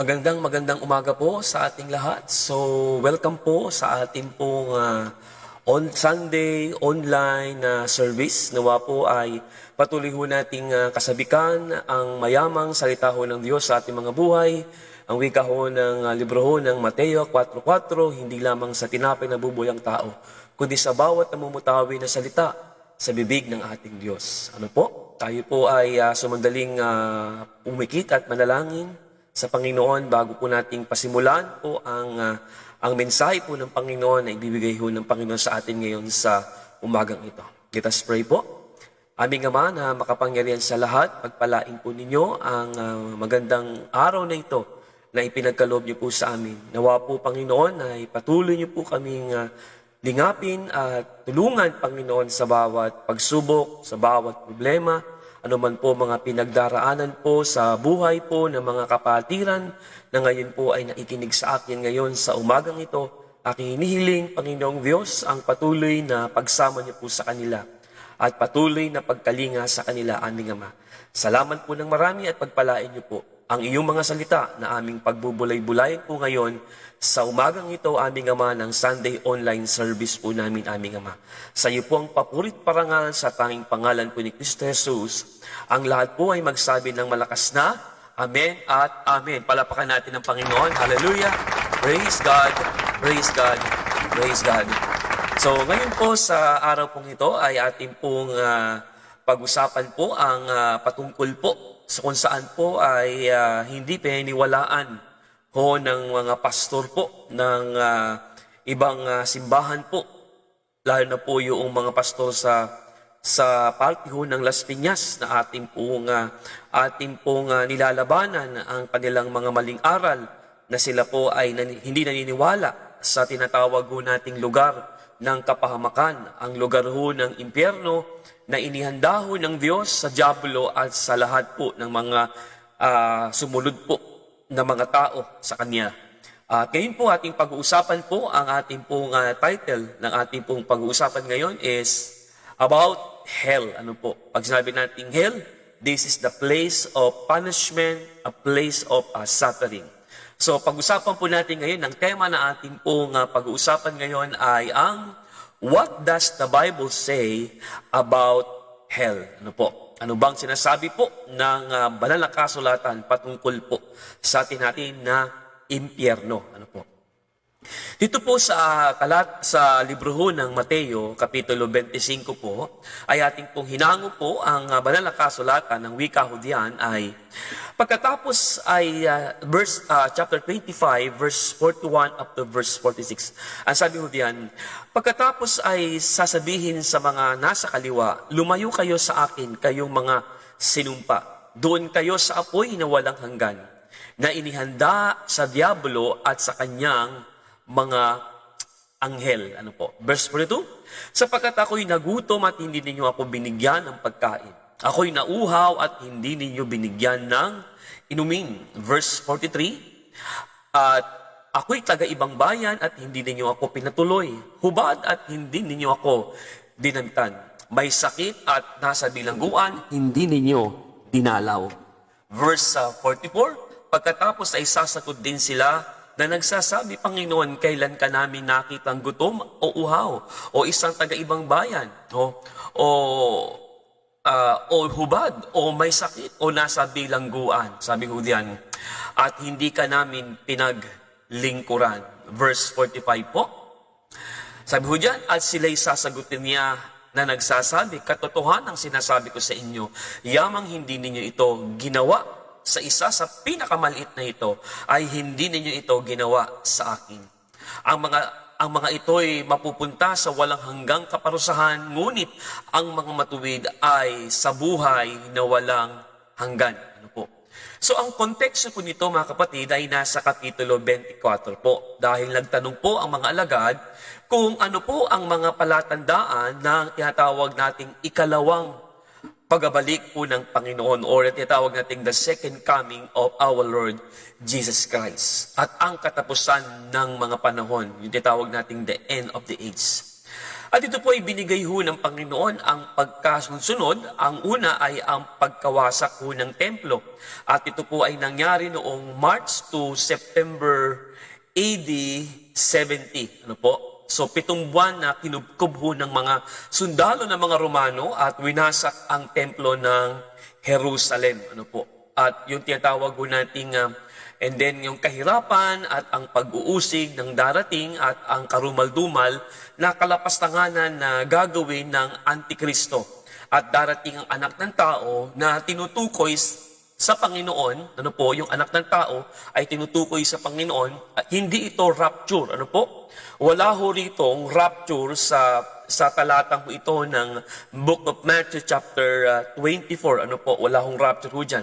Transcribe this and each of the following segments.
Magandang umaga po sa ating lahat. So, welcome po sa ating pong on Sunday online service. Nawa po ay patuloy ho nating kasabikan ang mayamang salita ho ng Diyos sa ating mga buhay. Ang wika ho ng libro ho ng Mateo 4:4, hindi lamang sa tinapay na bubuhay ang tao, kundi sa bawat namumutawi na salita sa bibig ng ating Diyos. Ano po? Tayo po ay sumandaling pumikit at manalangin sa Panginoon bago po nating pasimulan po ang mensahe po ng Panginoon na ibibigay ho ng Panginoon sa atin ngayon sa umagang ito. Let us pray po. Aming Ama na makapangyarihan sa lahat, pagpalain po ninyo ang magandang araw na ito na ipinagkaloob niyo po sa amin. Nawa po Panginoon ay patuloy niyo po kaming lingapin at tulungan Panginoon sa bawat pagsubok, sa bawat problema, ano man po mga pinagdaraanan po sa buhay po ng mga kapatiran na ngayon po ay naikinig sa akin ngayon sa umagang ito. Aking hinihiling, Panginoong Diyos, ang patuloy na pagsama niyo po sa kanila at patuloy na pagkalinga sa kanila, aming Ama. Salamat po ng marami at pagpalain niyo po ang iyong mga salita na aming pagbubulay-bulayan po ngayon sa umagang ito, aming Ama, ng Sunday online service po namin, aming Ama. Sa iyo po ang papurit parangal sa tanging pangalan po ni Kristo Jesus. Ang lahat po ay magsabi ng malakas na Amen at Amen. Palapakan natin ang Panginoon. Hallelujah! Praise God! Praise God! Praise God! So ngayon po sa araw pong ito ay ating pong pag-usapan po ang patungkol po sa kung saan po ay hindi pininiwalaan ho ng mga pastor po ng ibang simbahan po, lalo na po yung mga pastor sa party ho ng Las Piñas na ating pong nilalabanan ang kanilang mga maling aral na sila po ay hindi naniniwala sa tinatawag ho nating lugar ng kapahamakan, ang lugar ho ng impyerno na inihanda ho ng Diyos sa diablo at sa lahat po ng mga sumunod po na mga tao sa Kanya. Ngayon po ating pag-uusapan po, ang ating pong title ng ating pong pag-uusapan ngayon is about hell. Ano po? Pag sinabi natin hell, this is the place of punishment, a place of suffering. So pag-usapan po natin ngayon, ang tema na ating pong pag-uusapan ngayon ay ang what does the Bible say about hell? Ano po? Ano bang sinasabi po ng banal na kasulatan patungkol po sa atin natin na impyerno? Ano po? Dito po sa libro ho ng Mateo, Kapitulo 25 po, ay ating pong hinango po ang banal na kasulatan ng wika ho diyan ay pagkatapos ay chapter 25, verse 41 up to verse 46. Ang sabi ho diyan, pagkatapos ay sasabihin sa mga nasa kaliwa, lumayo kayo sa akin, kayong mga sinumpa. Doon kayo sa apoy na walang hanggan, na inihanda sa diablo at sa kanyang mga anghel. Ano po? Verse 42, sapagkat ako'y nagutom at hindi ninyo ako binigyan ng pagkain. Ako'y nauhaw at hindi ninyo binigyan ng inumin. Verse 43, at ako'y taga-ibang bayan at hindi ninyo ako pinatuloy. Hubad at hindi ninyo ako dinantan. May sakit at nasa bilangguan, hindi ninyo dinalaw. Verse 44, pagkatapos ay sasagot din sila na nagsasabi, Panginoon, kailan ka namin nakitang gutom o uhaw o isang taga-ibang bayan o hubad o may sakit o nasa bilangguan. Sabi ko diyan, at hindi ka namin pinaglingkuran. Verse 45 po. Sabi ko diyan, at sila'y sasagutin niya na nagsasabi, katotohanan ang sinasabi ko sa inyo, yamang hindi ninyo ito ginawa sa isa sa pinakamaliit na ito, ay hindi ninyo ito ginawa sa akin. Ang mga ito'y mapupunta sa walang hanggang kaparusahan, ngunit ang mga matuwid ay sa buhay na walang hanggan. Ano po? So ang konteksto po nito, mga kapatid, ay nasa Kapitulo 24 po. Dahil nagtanong po ang mga alagad kung ano po ang mga palatandaan ng tinatawag nating ikalawang pagbabalik po ng Panginoon or tinatawag nating the second coming of our Lord Jesus Christ. At ang katapusan ng mga panahon, yung tinatawag nating the end of the age. At ito po ay binigay ho ng Panginoon ang pagkasunod. Ang una ay ang pagkawasak ho ng templo. At ito po ay nangyari noong March to September AD 70. Ano po? So 7 buwan na kinubkob ho ng mga sundalo ng mga Romano at winasak ang templo ng Jerusalem. Ano po? At yung tinatawag ho nating and then yung kahirapan at ang pag-uusig ng darating at ang karumal-dumal na kalapastanganan na gagawin ng Antikristo. At darating ang anak ng tao na tinutukoy sa Panginoon, ano po, yung anak ng tao ay tinutukoy sa Panginoon, at hindi ito rapture, ano po? Wala ho ritong rapture sa talatang ho ito ng Book of Matthew chapter 24, ano po, wala hong rapture ho dyan.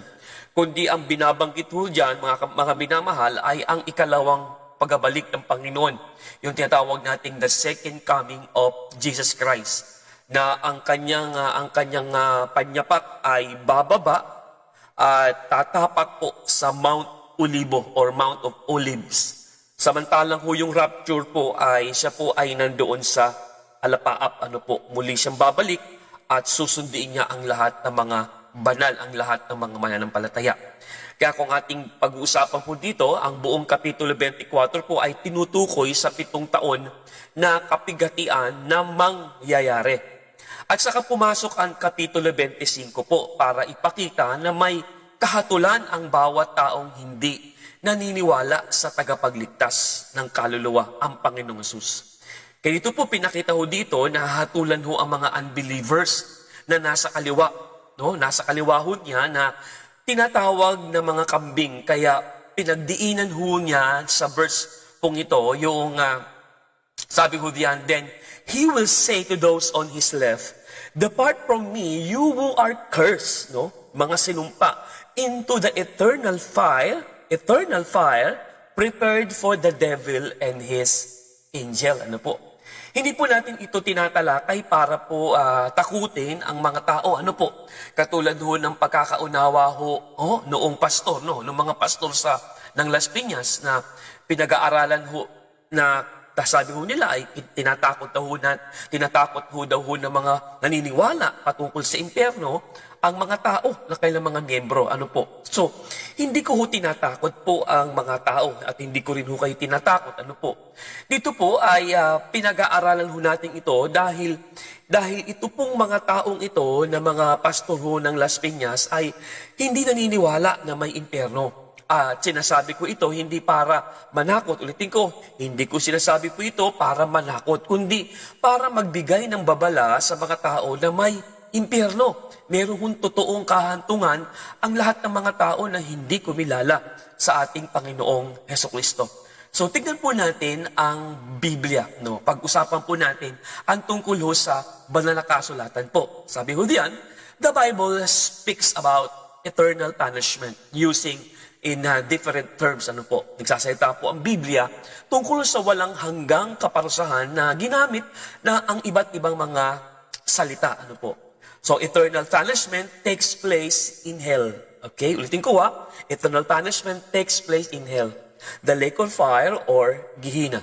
Kundi ang binabanggit ho dyan, mga binamahal, ay ang ikalawang pagbabalik ng Panginoon. Yung tinatawag nating the second coming of Jesus Christ. Na ang kanyang panyapak ay bababa at tatapak po sa Mount Olivo or Mount of Olives. Samantalang ho yung rapture po ay siya po ay nandoon sa alapaap. Ano po, muli siyang babalik at susunduin niya ang lahat ng mga banal, ang lahat ng mga mananampalataya. Kaya kung ating pag-uusapan po dito, ang buong Kapitulo 24 po ay tinutukoy sa 7 taon na kapigatian na mangyayari. At saka pumasok ang Kapitulo 25 po para ipakita na may kahatulan ang bawat taong hindi naniniwala sa tagapagligtas ng kaluluwa, ang Panginoong Hesus. Kaya ito po pinakita ho dito na hatulan ho ang mga unbelievers na nasa kaliwa. No, nasa kaliwa ho niya na tinatawag na mga kambing. Kaya pinagdiinan ho niya sa verse pong ito, yung sabi ho diyan, then he will say to those on his left, depart from me, you who are cursed, no? Mga sinumpa, into the eternal fire, prepared for the devil and his angel. Ano po? Hindi po natin ito tinatalakay para po takutin ang mga tao. Ano po? Katulad ho ng pagkakaunawa ho noong pastor, no? Noong mga pastor ng Las Piñas na pinag-aaralan ho na sabi ho nila ay tinatakot ho daw ho ng mga naniniwala patungkol sa impyerno ang mga tao na kailang mga miyembro. Ano po? So, hindi ko ho tinatakot po ang mga tao at hindi ko rin ho kayo tinatakot. Ano po? Dito po ay pinag-aaralan ho natin ito dahil ito pong mga taong ito na mga pastor ho ng Las Piñas ay hindi naniniwala na may impyerno. At sinasabi ko ito hindi para manakot. Ulitin ko, hindi ko sinasabi po ito para manakot, kundi para magbigay ng babala sa mga tao na may impyerno. Meron hong totoong kahantungan ang lahat ng mga tao na hindi kumilala sa ating Panginoong Hesukristo. So, tignan po natin ang Biblia. No? Pag-usapan po natin ang tungkol ho sa banal na kasulatan po. Sabi ho diyan, the Bible speaks about eternal punishment using in different terms. Ano po? Nagsasalita po ang Biblia tungkol sa walang hanggang kaparusahan na ginamit na ang iba't ibang mga salita. Ano po? So, eternal punishment takes place in hell. Okay? Ulitin ko eternal punishment takes place in hell. The lake of fire or Gehenna.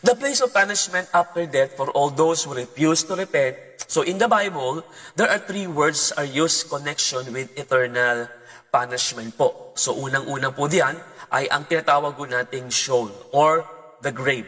The place of punishment after death for all those who refuse to repent. So, in the Bible, there are 3 words are used connection with eternal punishment po. So, unang-unang po diyan ay ang tinatawag nating Sheol or the grave.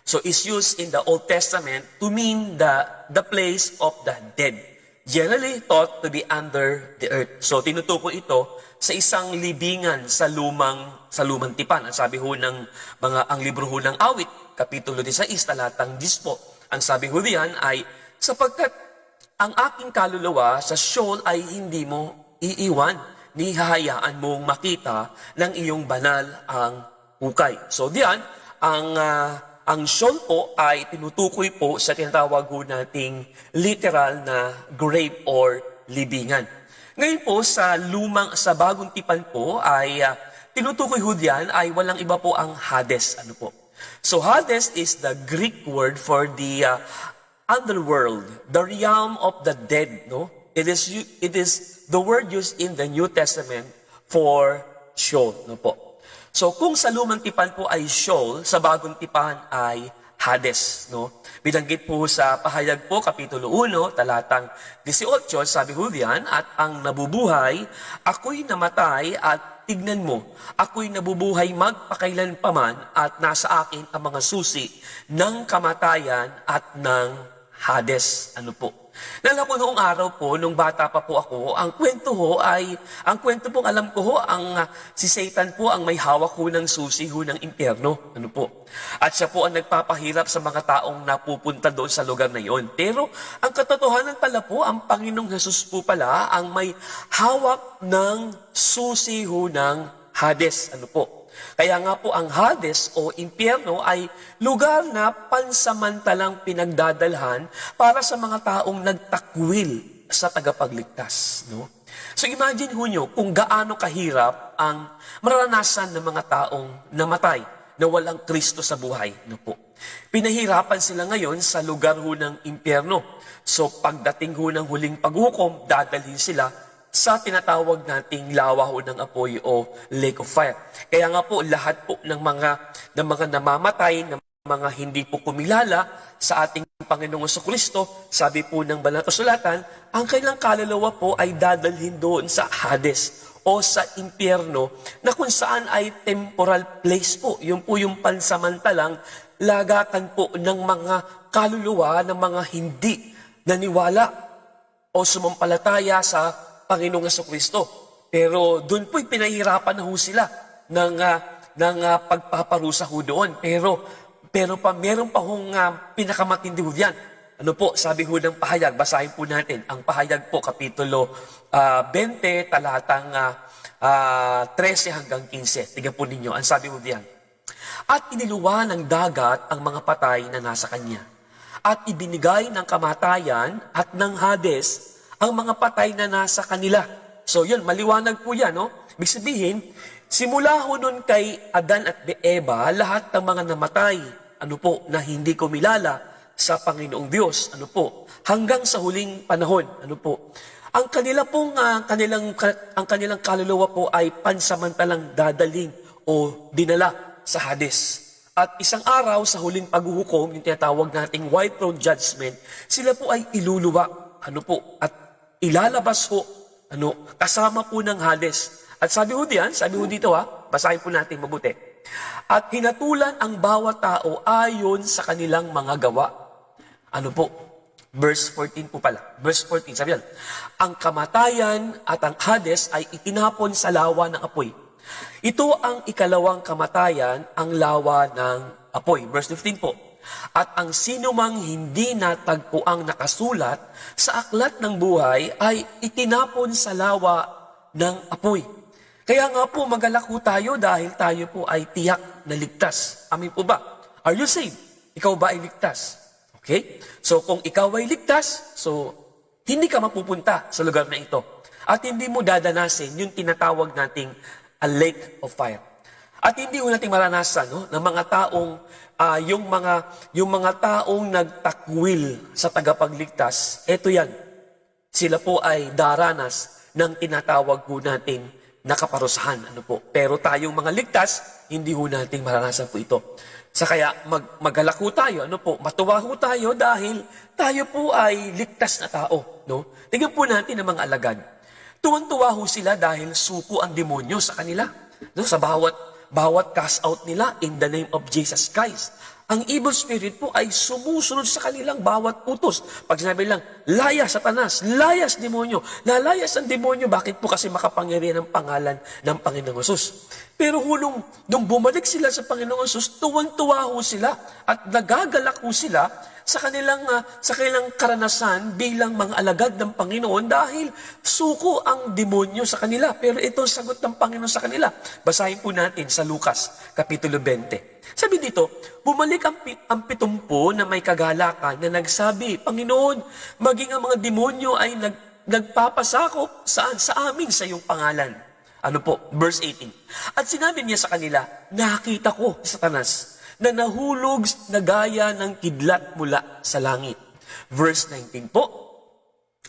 So, is used in the Old Testament to mean the place of the dead. Generally thought to be under the earth. So, tinutukoy ito sa isang libingan sa lumang tipan. Ang sabi ho ng ang libro ho ng Awit, Kapitulo 16, talatang 10 po. Ang sabi ho diyan ay, sapagkat ang aking kaluluwa sa Sheol ay hindi mo iiwan, ni hahayaan mong makita ng iyong banal ang hukay. So diyan, ang Sheol po ay tinutukoy po sa tinatawag ho nating literal na grave or libingan. Ngayon po sa bagong tipan po ay tinutukoy ho diyan ay walang iba po ang Hades. Ano po? So Hades is the Greek word for the underworld, the realm of the dead, no? It is the word used in the New Testament for Sheol, no po. So kung sa lumang tipan po ay Sheol, sa bagong tipan ay Hades, no? Binanggit po sa pahayag po, Kapitulo 1, talatang 18, sabi ho diyan, at ang nabubuhay, ako'y namatay at tignan mo, ako'y nabubuhay magpakailanpaman at nasa akin ang mga susi ng kamatayan at ng Hades. Ano po? Nalala ko noong araw po, nung bata pa po ako, ang kwento pong alam ko ho, si Satan po ang may hawak ho ng susi ho ng impyerno. Ano po? At siya po ang nagpapahirap sa mga taong napupunta doon sa lugar na iyon. Pero ang katotohanan pala po, ang Panginoong Jesus po pala ang may hawak ng susi ho ng Hades. Ano po? Kaya nga po ang Hades o impyerno ay lugar na pansamantalang pinagdadalhan para sa mga taong nagtakwil sa tagapagligtas. No? So imagine ho nyo kung gaano kahirap ang maranasan ng mga taong namatay na walang Kristo sa buhay. No po? Pinahirapan sila ngayon sa lugar ho ng impyerno. So pagdating ho ng huling paghukom, dadalhin sila sa tinatawag nating lawa ho ng apoy o lake of fire. Kaya nga po, lahat po ng mga namamatay, ng mga hindi po kumilala sa ating Panginoong Kristo, sabi po ng Banal na Kasulatan, ang kailang kaluluwa po ay dadalhin doon sa Hades o sa impyerno na kung saan ay temporal place po. Yun po yung pansamantalang lagatan po ng mga kaluluwa ng mga hindi naniwala o sumampalataya sa Panginoong Kristo. Pero doon po'y pinahirapan na ho sila ng pagpaparusa ho doon. Pero meron pa hong pinakamatindi ho yan. Ano po, sabi ho ng pahayag, basahin po natin. Ang pahayag po, Kapitulo 20, talatang 13 hanggang 15. Tingnan po ninyo, ang sabi ho diyan. At iniluwa ng dagat ang mga patay na nasa kanya. At ibinigay ng kamatayan at ng Hades ang mga patay na nasa kanila. So yun, maliwanag po yan, no? Ibig sabihin, simula ho nun kay Adan at Eva, lahat ng mga namatay, ano po, na hindi kumilala sa Panginoong Diyos, ano po, hanggang sa huling panahon, ano po. Ang kanilang kaluluwa po ay pansamantalang dadaling o dinala sa Hades. At isang araw sa huling paghuhukom, yung tinatawag nating white throne judgment, sila po ay iluluwa, ano po, at ilalabas po, kasama po ng Hades. At sabi ho dito basahin po natin mabuti. At hinatulan ang bawat tao ayon sa kanilang mga gawa. Ano po? Verse 14 po pala. Verse 14, sabi yan. Ang kamatayan at ang Hades ay itinapon sa lawa ng apoy. Ito ang ikalawang kamatayan, ang lawa ng apoy. Verse 15 po. At ang sinumang hindi natagpuang nakasulat sa aklat ng buhay ay itinapon sa lawa ng apoy. Kaya nga po magalak po tayo dahil tayo po ay tiyak na ligtas. Amin po ba? Are you saved? Ikaw ba ay ligtas? Okay? So kung ikaw ay ligtas, so hindi ka mapupunta sa lugar na ito. At hindi mo dadanasin yung tinatawag nating a lake of fire. At hindi mo natin maranasan ng mga taong yung mga taong nagtakwil sa tagapagligtas. Ito yan. Sila po ay daranas ng tinatawag po natin na kaparusahan. Ano po? Pero tayong mga ligtas, hindi ho natin maranasan po ito. Sa kaya magalak ho tayo, matuwa ho tayo dahil tayo po ay ligtas na tao. No? Tingnan po natin ang mga alagad. Tuwan-tuwa ho sila dahil suko ang demonyo sa kanila. No? Sa bawat cast out nila in the name of Jesus Christ. Ang evil spirit po ay sumusunod sa kanilang bawat utos. Pag sinabi lang, layas Satanas, layas demonyo, lalayas ang demonyo, bakit po? Kasi makapangyarihan ang pangalan ng Panginoong Hesus. Pero nung bumalik sila sa Panginoong Hesus, tuwang-tuwa ho sila at nagagalak ho sila sa kanilang karanasan bilang mga alagad ng Panginoon dahil suko ang demonyo sa kanila. Pero ito ang sagot ng Panginoon sa kanila. Basahin po natin sa Lucas, Kapitulo 20. Sabi dito, bumalik ang 70 na may kagalakan na nagsabi, Panginoon, maging ang mga demonyo ay nagpapasakop saan sa amin sa iyong pangalan. Ano po? Verse 18. At sinabi niya sa kanila, nakita ko, Satanas, na nahulog na gaya ng kidlat mula sa langit. Verse 19 po,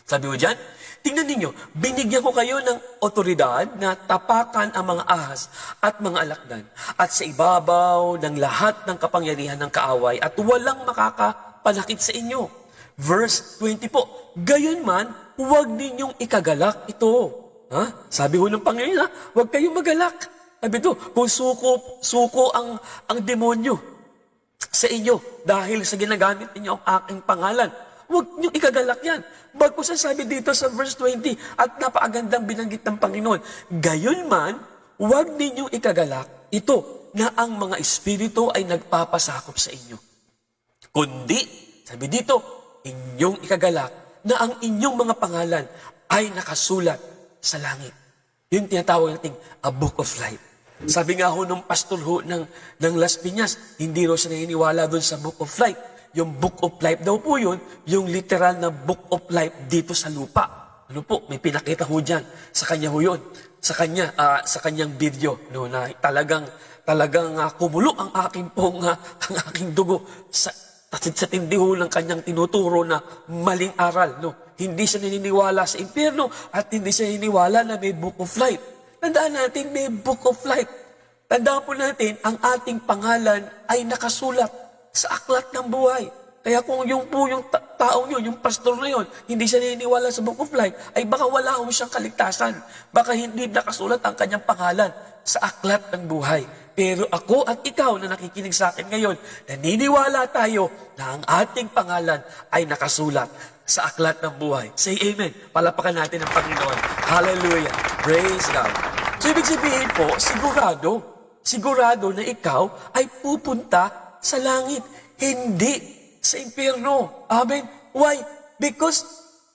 Sabi mo dyan, tingnan ninyo, binigyan ko kayo ng otoridad na tapakan ang mga ahas at mga alakdan at sa ibabaw ng lahat ng kapangyarihan ng kaaway at walang makakapanakit sa inyo. Verse 20 po, gayon man, huwag ninyong ikagalak ito. Ha? Sabi ho ng Panginoon, huwag kayong magalak. Sabi ito, kung suko ang demonyo sa inyo dahil sa ginagamit ninyo ang aking pangalan, huwag niyong ikagalak yan. Bagkus ang sabi dito sa verse 20, at napakagandang binanggit ng Panginoon, gayon man, huwag ninyong ikagalak ito na ang mga espiritu ay nagpapasakop sa inyo. Kundi, sabi dito, inyong ikagalak na ang inyong mga pangalan ay nakasulat sa langit. Yung tinatawag natin a book of life. Sabi nga ho nung pastor ho ng Las Piñas, hindi ro siya naniniwala doon sa book of life. Yung book of life daw po yun, yung literal na book of life dito sa lupa. Ano po, may pinakita ho dyan. Sa kanya ho yun. Sa kanyang video, no, na talagang kumulo ang aking dugo sa tindi ho ng kanyang tinuturo na maling aral. No? Hindi siya naniniwala sa impyerno at hindi siya naniniwala na may book of life. Tandaan natin, may book of life. Tandaan po natin, ang ating pangalan ay nakasulat sa aklat ng buhay. Kaya kung yung taong yun, yung pastor na yun, hindi siya naniniwala sa book of life, ay baka wala ho siyang kaligtasan. Baka hindi nakasulat ang kanyang pangalan sa aklat ng buhay. Pero ako at ikaw na nakikinig sa akin ngayon, naniniwala tayo na ang ating pangalan ay nakasulat sa aklat ng buhay. Say amen. Palapakan natin ang Panginoon. Hallelujah. Praise God. So ibig sabihin po, sigurado na ikaw ay pupunta sa langit, hindi sa impyerno. Amen? Why? Because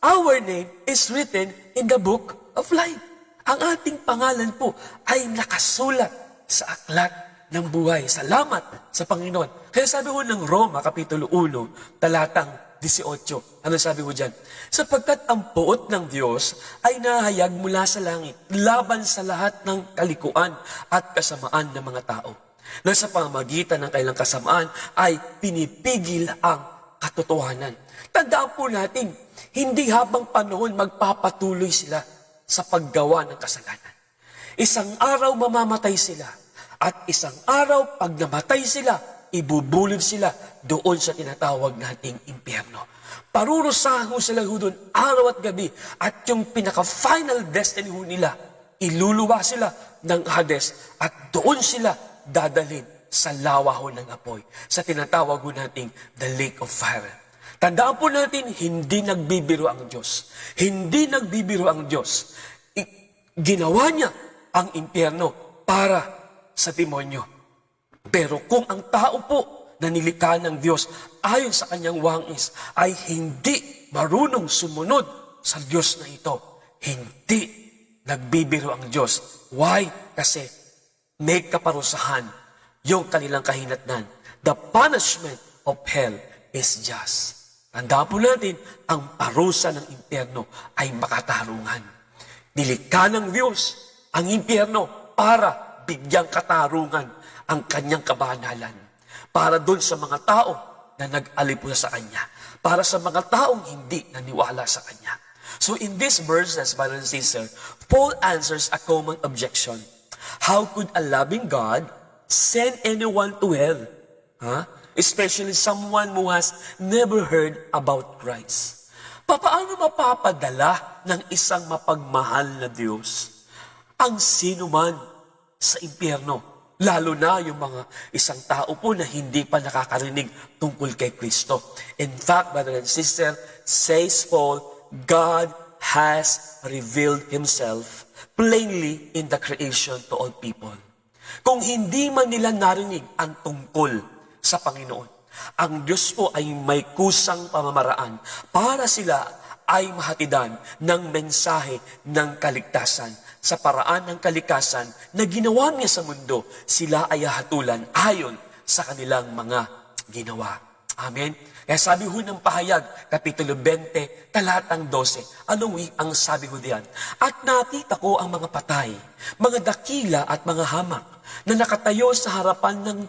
our name is written in the book of life. Ang ating pangalan po ay nakasulat sa aklat ng buhay. Salamat sa Panginoon. Kaya sabi ko ng Roma, Kapitulo 1, talatang 18. Ano sabi ko dyan? Sapagkat ang puot ng Diyos ay nahayag mula sa langit, laban sa lahat ng kalikuan at kasamaan ng mga tao, na sa pamamagitan ng kailang kasamaan ay pinipigil ang katotohanan. Tandaan po natin, hindi habang panahon magpapatuloy sila sa paggawa ng kasalanan. Isang araw mamamatay sila, at isang araw pag namatay sila, ibubulid sila doon sa tinatawag nating impyerno. Parurusahan ho sila doon araw at gabi, at yung pinaka-final destiny ho nila, iluluwa sila ng Hades, at doon sila dadalhin sa lawa ho ng apoy, sa tinatawag ho nating the lake of fire. Tandaan po natin, hindi nagbibiro ang Diyos. Hindi nagbibiro ang Diyos. Ginawa niya ang impyerno para sa demonyo. Pero kung ang tao po na nilikha ng Diyos ayon sa kanyang wangis ay hindi marunong sumunod sa Diyos na ito, hindi nagbibiro ang Diyos. Why? Kasi may kaparusahan yung kanilang kahinatnan. The punishment of hell is just. Tandaan po natin, ang parusa ng impyerno ay makatarungan. Nilikha ng Diyos ang impyerno para bigyang katarungan ang kanyang kabanalan. Para doon sa mga tao na nag-alipula sa Kanya. Para sa mga taong hindi naniwala sa Kanya. So in this verses, brothers and sisters, Paul answers a common objection. How could a loving God send anyone to hell? Especially someone who has never heard about Christ. Paano mapapadala ng isang mapagmahal na Diyos ang sino man sa impyerno? Lalo na yung mga isang tao po na hindi pa nakakarinig tungkol kay Kristo. In fact, brother and sister, says Paul, God has revealed Himself plainly in the creation to all people. Kung hindi man nila narinig ang tungkol sa Panginoon, ang Diyos po ay may kusang pamamaraan para sila ay mahatidan ng mensahe ng kaligtasan. Sa paraan ng kalikasan na ginawa niya sa mundo, sila ay hatulan ayon sa kanilang mga ginawa. Amen? Kaya sabi ho ng Pahayag, Kapitulo 20, talatang 12, ang sabi ho diyan? At nakita ko ang mga patay, mga dakila at mga hamak, na nakatayo sa harapan ng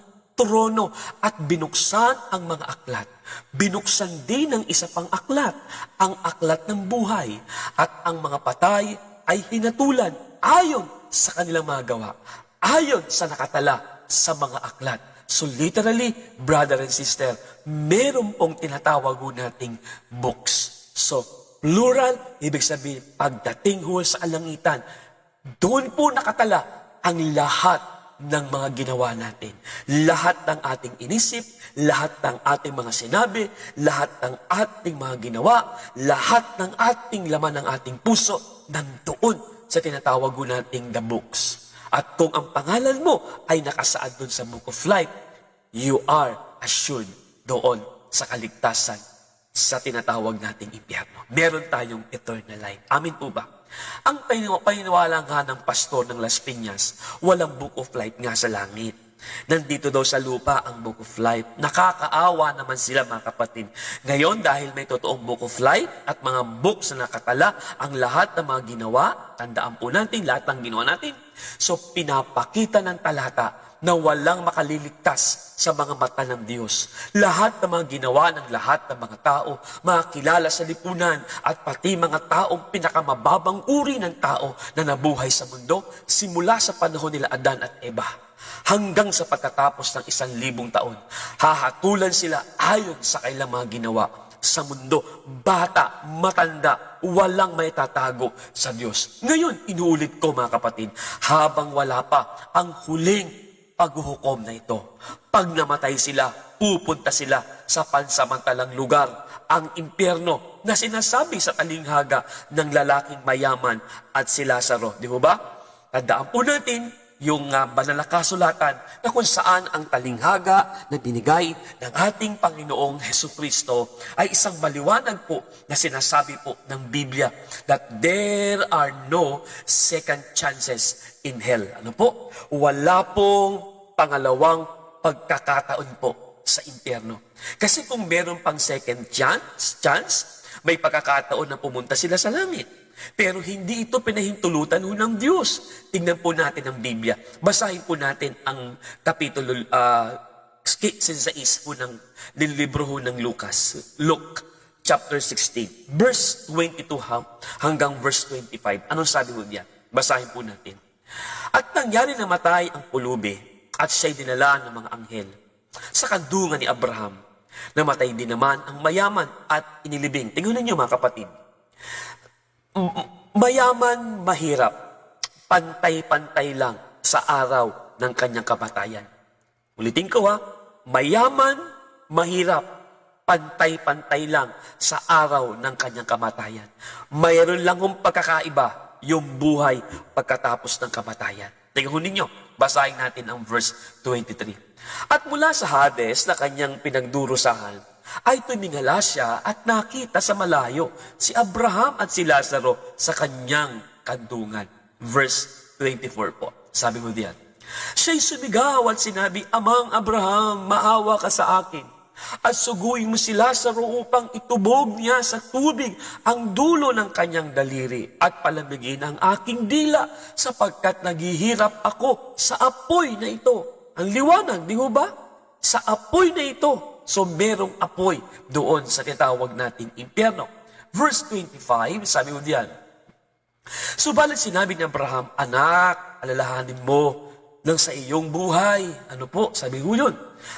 trono at binuksan ang mga aklat. Binuksan din ng isa pang aklat, ang aklat ng buhay, at ang mga patay ay hinatulan ayon sa kanilang mga gawa, ayon sa nakatala sa mga aklat. So literally, brother and sister, meron pong tinatawag ho nating books. So, plural, ibig sabihin, pagdating ho sa alangitan, doon po nakatala ang lahat ng mga ginawa natin. Lahat ng ating inisip, lahat ng ating mga sinabi, lahat ng ating mga ginawa, lahat ng ating laman ng ating puso, nandoon sa tinatawag ho nating the books. At kung ang pangalan mo ay nakasaad doon sa Book of Life, you are assured doon sa kaligtasan sa tinatawag nating impyerno. Meron tayong eternal life. Amin po ba? Ang paniniwala nga ng pastor ng Las Piñas, walang Book of Life nga sa langit. Nandito daw sa lupa ang Book of Life. Nakakaawa naman sila mga kapatid. Ngayon, dahil may totoong Book of Life at mga books na nakatala ang lahat ng mga ginawa, tandaan po natin lahat ng ginawa natin. So, pinapakita ng talata na walang makaliligtas sa mga mata ng Diyos. Lahat ng mga ginawa ng lahat ng mga tao, makilala sa lipunan at pati mga taong pinakamababang uri ng tao na nabuhay sa mundo simula sa panahon nila Adan at Eva hanggang sa pagkatapos ng 1,000 taon. Hahatulan sila ayon sa kailang mga ginawa sa mundo. Bata, matanda, walang may tatago sa Diyos. Ngayon, inuulit ko mga kapatid, habang wala pa ang huling paghuhukom na ito. Pag namatay sila, pupunta sila sa pansamantalang lugar, ang impyerno na sinasabi sa talinghaga ng lalaking mayaman at si Lazaro. Di ba? Tandaan po natin yung banal na kasulatan na kung saan ang talinghaga na binigay ng ating Panginoong Hesukristo ay isang maliwanag po na sinasabi po ng Biblia that there are no second chances in hell. Ano po? Wala pong pangalawang pagkakataon po sa impyerno. Kasi kung meron pang second chance, may pagkakataon na pumunta sila sa langit. Pero hindi ito pinahintulutan ho ng Diyos. Tingnan po natin ang Biblia. Basahin po natin ang kapitulo 16 po ng libro ho ng Lucas. Luke chapter 16, verse 22 hanggang verse 25. Anong sabi ho diyan? Basahin po natin. At nangyari na matay ang pulubi at siya'y dinala ng mga anghel sa kandungan ni Abraham. Namatay din naman ang mayaman at inilibing. Tingnan niyo mga kapatid. Mayaman, mahirap, pantay-pantay lang sa araw ng kanyang kamatayan. Ulitin ko mayaman, mahirap, pantay-pantay lang sa araw ng kanyang kamatayan. Mayroon lang hong pagkakaiba, yung buhay pagkatapos ng kamatayan. Tingnan ninyo, basahin natin ang verse 23. At mula sa Hades na kanyang pinagdurusahan, ay tumingala siya at nakita sa malayo si Abraham at si Lazaro sa kanyang kandungan. Verse 24 po. Sabi mo diyan, siya'y sumigaw at sinabi, Amang Abraham, maawa ka sa akin at suguin mo si Lazaro upang itubog niya sa tubig ang dulo ng kanyang daliri at palamigin ang aking dila sapagkat naghihirap ako sa apoy na ito. Ang liwanag, di ba? Sa apoy na ito. So, merong apoy doon sa tinatawag nating impyerno. Verse 25, sabi mo diyan, subalit sinabi ni Abraham, Anak, alalahanin mo ng sa iyong buhay. Ano po? Sabi ko yun,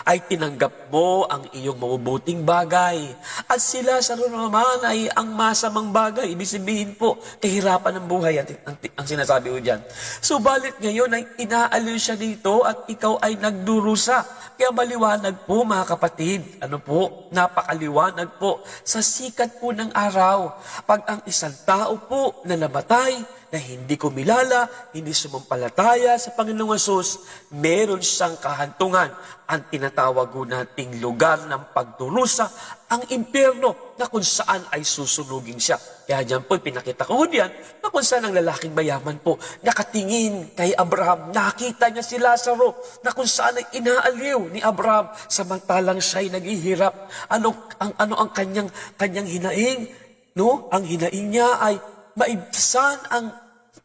ay tinanggap mo ang iyong mabubuting bagay. At si Lazaro naman ay ang masamang bagay. Ibig sabihin po, kahirapan ng buhay ang sinasabi ko dyan. Subalit ngayon ay inaaliw siya dito at ikaw ay nagdurusa. Kaya maliwanag po mga kapatid. Ano po? Napakaliwanag po sa sikat po ng araw. Pag ang isang tao po na namatay, na hindi kumilala, hindi sumampalataya sa Panginoong Hesus, meron siyang kahantungan. Ang tinatawag nating lugar ng pagdurusa, ang impyerno, na kung saan ay susunugin siya. Kaya dyan po, pinakita ko diyan, na kung saan ang lalaking mayaman po, nakatingin kay Abraham, nakita niya si Lazaro, na kung saan ay inaaliw ni Abraham, samantalang siya'y naghihirap. Ano ang kanyang hinaing? No? Ang hinaing niya ay maibsan ang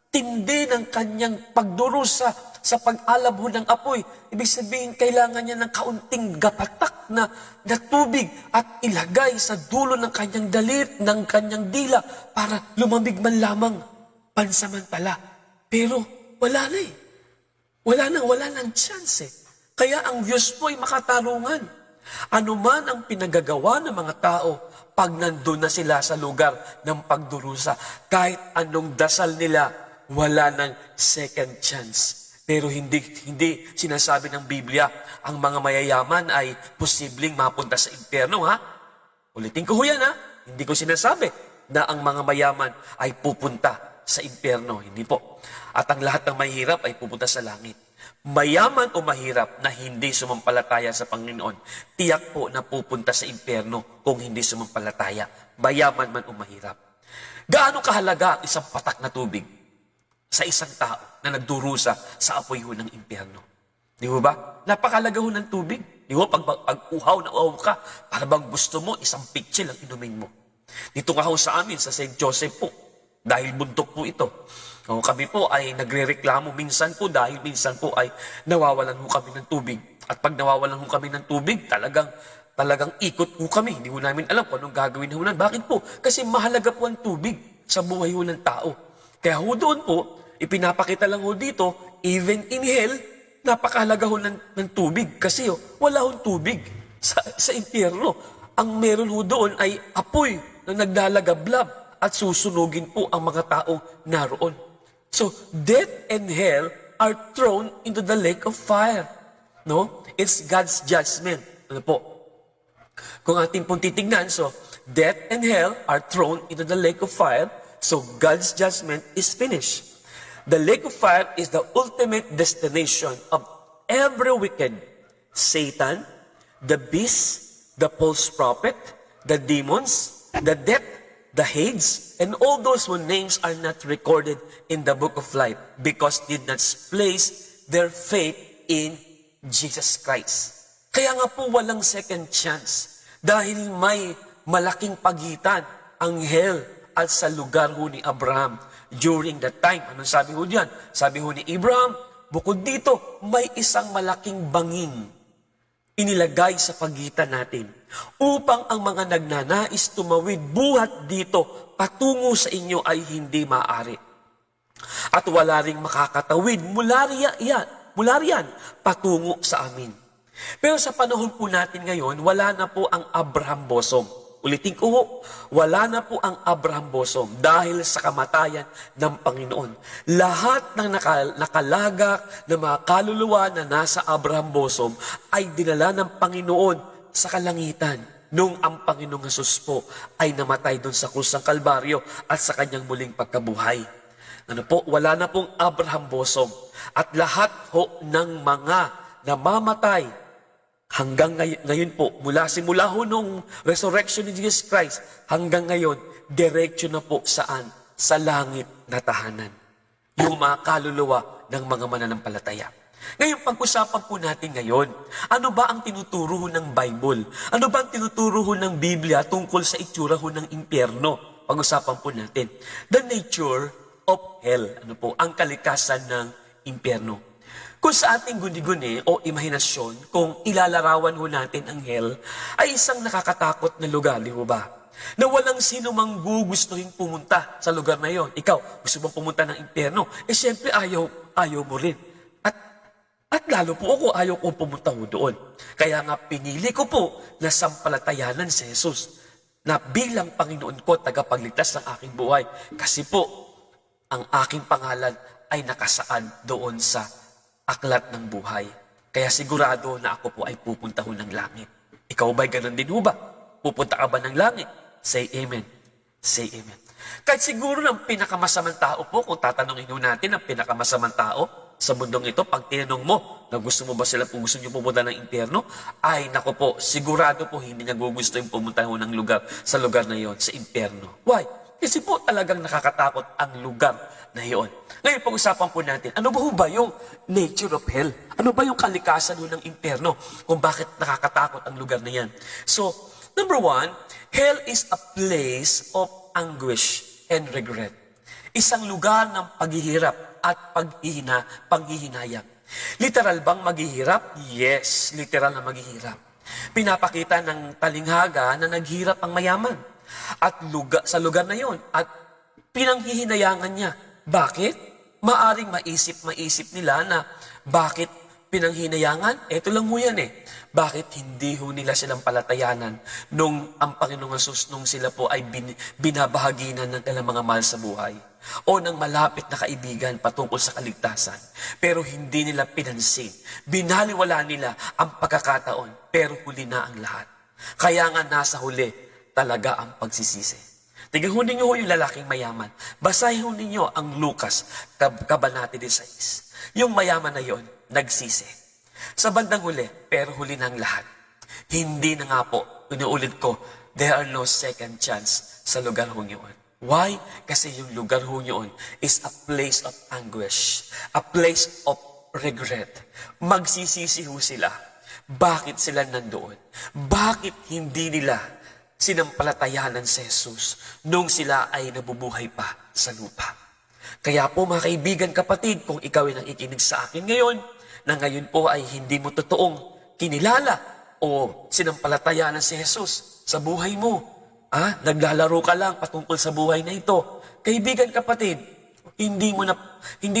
tindi ng kanyang pagdurusa sa pag-alab ho ng apoy. Ibig sabihin, kailangan niya ng kaunting gapatak na tubig at ilagay sa dulo ng kanyang dalit, ng kanyang dila para lumamig man lamang pansamantala. Pero wala na eh. Wala nang chance eh. Kaya ang Diyos po ay makatarungan. Ano man ang pinagagawa ng mga tao pag nandun na sila sa lugar ng pagdurusa, kahit anong dasal nila, wala nang second chance. Pero hindi sinasabi ng Biblia, ang mga mayayaman ay posibleng mapunta sa impyerno, ha? Ulitin ko yan, ha? Hindi ko sinasabi na ang mga mayaman ay pupunta sa impyerno. Hindi po. At ang lahat ng mahirap ay pupunta sa langit. Mayaman o mahirap na hindi sumampalataya sa Panginoon, tiyak po na pupunta sa impyerno kung hindi sumampalataya. Mayaman man o mahirap. Gaano kahalaga ang isang patak na tubig sa isang tao na nagdurusa sa apoy ho ng impyerno? Di ba? Napakalaga ho ng tubig. Di ba? Pag uhaw na uhaw ka, para bang gusto mo, isang pitsil ang inumin mo. Dito nga ho sa amin, sa St. Joseph po, dahil bundok po ito. Kami po ay nagrereklamo minsan po dahil minsan po ay nawawalan ho kami ng tubig. At pag nawawalan ho kami ng tubig, talagang ikot ho kami. Hindi ho namin alam kung anong gagawin ho nun. Bakit po? Kasi mahalaga po ang tubig sa buhay ho ng tao. Kaya ho doon po, ipinapakita lang ho dito, even in hell, napakahalaga ho ng tubig. Kasi wala ho tubig sa impyerno. Ang meron ho doon ay apoy na naglalagablab at susunugin po ang mga tao naroon. So, death and hell are thrown into the lake of fire. No? It's God's judgment. Ano po? Kung ating pong titignan, so, death and hell are thrown into the lake of fire, so God's judgment is finished. The lake of fire is the ultimate destination of every wicked. Satan, the beast, the false prophet, the demons, the death, the Hades, and all those whose names are not recorded in the book of life because did not place their faith in Jesus Christ. Kaya nga po walang second chance dahil may malaking pagitan ang hell at sa lugar ho ni Abraham during that time. Anong sabi ho diyan? Sabi ho ni Abraham, bukod dito, may isang malaking bangin inilagay sa pagitan natin upang ang mga nagnanais tumawid buhat dito patungo sa inyo ay hindi maaari. At wala ring makakatawid mula riyan patungo sa amin. Pero sa panahon po natin ngayon, wala na po ang Abraham bosom. Ulitin ko ho, wala na po ang Abraham bosom dahil sa kamatayan ng Panginoon. Lahat ng nakalagak na mga kaluluwa na nasa Abraham bosom ay dinala ng Panginoon sa kalangitan nung ang Panginoong Hesus po ay namatay doon sa krus ng Kalbaryo at sa kanyang muling pagkabuhay. Ano po, wala na pong Abraham bosom at lahat ho ng mga namamatay hanggang ngayon po, simula ho nung resurrection ni Jesus Christ, hanggang ngayon, diretso na po saan? Sa langit na tahanan. Yung mga kaluluwa ng mga mananampalataya. Ngayon, pag-usapan po natin ngayon, ano ba ang tinuturo ho ng Bible? Ano ba ang tinuturo ho ng Biblia tungkol sa itsura ho ng impyerno? Pag-usapan po natin. The nature of hell. Ano po? Ang kalikasan ng impyerno. Kung sa ating guni-guni o imahinasyon, kung ilalarawan ho natin ang hell, ay isang nakakatakot na lugar, di ba? Na walang sino mang gugustuhin pumunta sa lugar na yon. Ikaw, gusto mong pumunta ng impyerno? Siyempre ayaw mo rin. At lalo po ako, ayaw kong pumunta ho doon. Kaya nga pinili ko po na sampalatayanan si Jesus na bilang Panginoon ko, tagapagligtas ng aking buhay. Kasi po, ang aking pangalan ay nakasaad doon sa aklat ng buhay. Kaya sigurado na ako po ay pupunta ho ng langit. Ikaw ba'y ganun din ho ba? Pupunta ka ba ng langit? Say amen. Say amen. Kahit siguro ng pinakamasamang tao po, kung tatanungin ho natin ang pinakamasamang tao sa mundong ito, pag tinanong mo na gusto mo ba sila kung gusto niyo pumunta ng impyerno, ay nako po, sigurado po hindi niya gusto yung pumunta ho ng lugar, sa lugar na yon, sa impyerno. Why? Kasi po talagang nakakatakot ang lugar na iyon. Ngayon, pag-usapan po natin, ano ba yung nature of hell? Ano ba yung kalikasan ng impyerno? Kung bakit nakakatakot ang lugar na yan? So, number one, hell is a place of anguish and regret. Isang lugar ng paghihirap at paghihinayang. Literal bang maghihirap? Yes, literal na maghihirap. Pinapakita ng talinghaga na naghirap ang mayaman at sa lugar na yon at pinanghihinayangan niya. Bakit? Maaring maisip nila na bakit pinanghinayangan? Eto lang mo yan eh. Bakit hindi ho nila silang palatayanan nung ang Panginoong Hesus nung sila po ay binabahaginan ng kanilang mga mahal sa buhay o ng malapit na kaibigan patungkol sa kaligtasan. Pero hindi nila pinansin. Binaliwala nila ang pagkakataon, pero huli na ang lahat. Kaya nga nasa huli talaga ang pagsisisi. Tigahunin niyo ho yung lalaking mayaman. Basahin ho ninyo ang Lucas, Kabanata 16. Yung mayaman na yon, nagsisi. Sa bandang huli, pero huli ng lahat. Hindi na nga po, inuulit ko, there are no second chance sa lugar ho yun. Why? Kasi yung lugar ho yun is a place of anguish, a place of regret. Magsisisi ho sila. Bakit sila nandoon? Bakit hindi nila sinampalatayanan si Jesus nung sila ay nabubuhay pa sa lupa? Kaya po mga kaibigan, kapatid, kung ikaw ay nakikinig sa akin ngayon, na ngayon po ay hindi mo totoong kinilala o sinampalatayanan si Jesus sa buhay mo. Naglalaro ka lang patungkol sa buhay na ito. Kaibigan, kapatid, hindi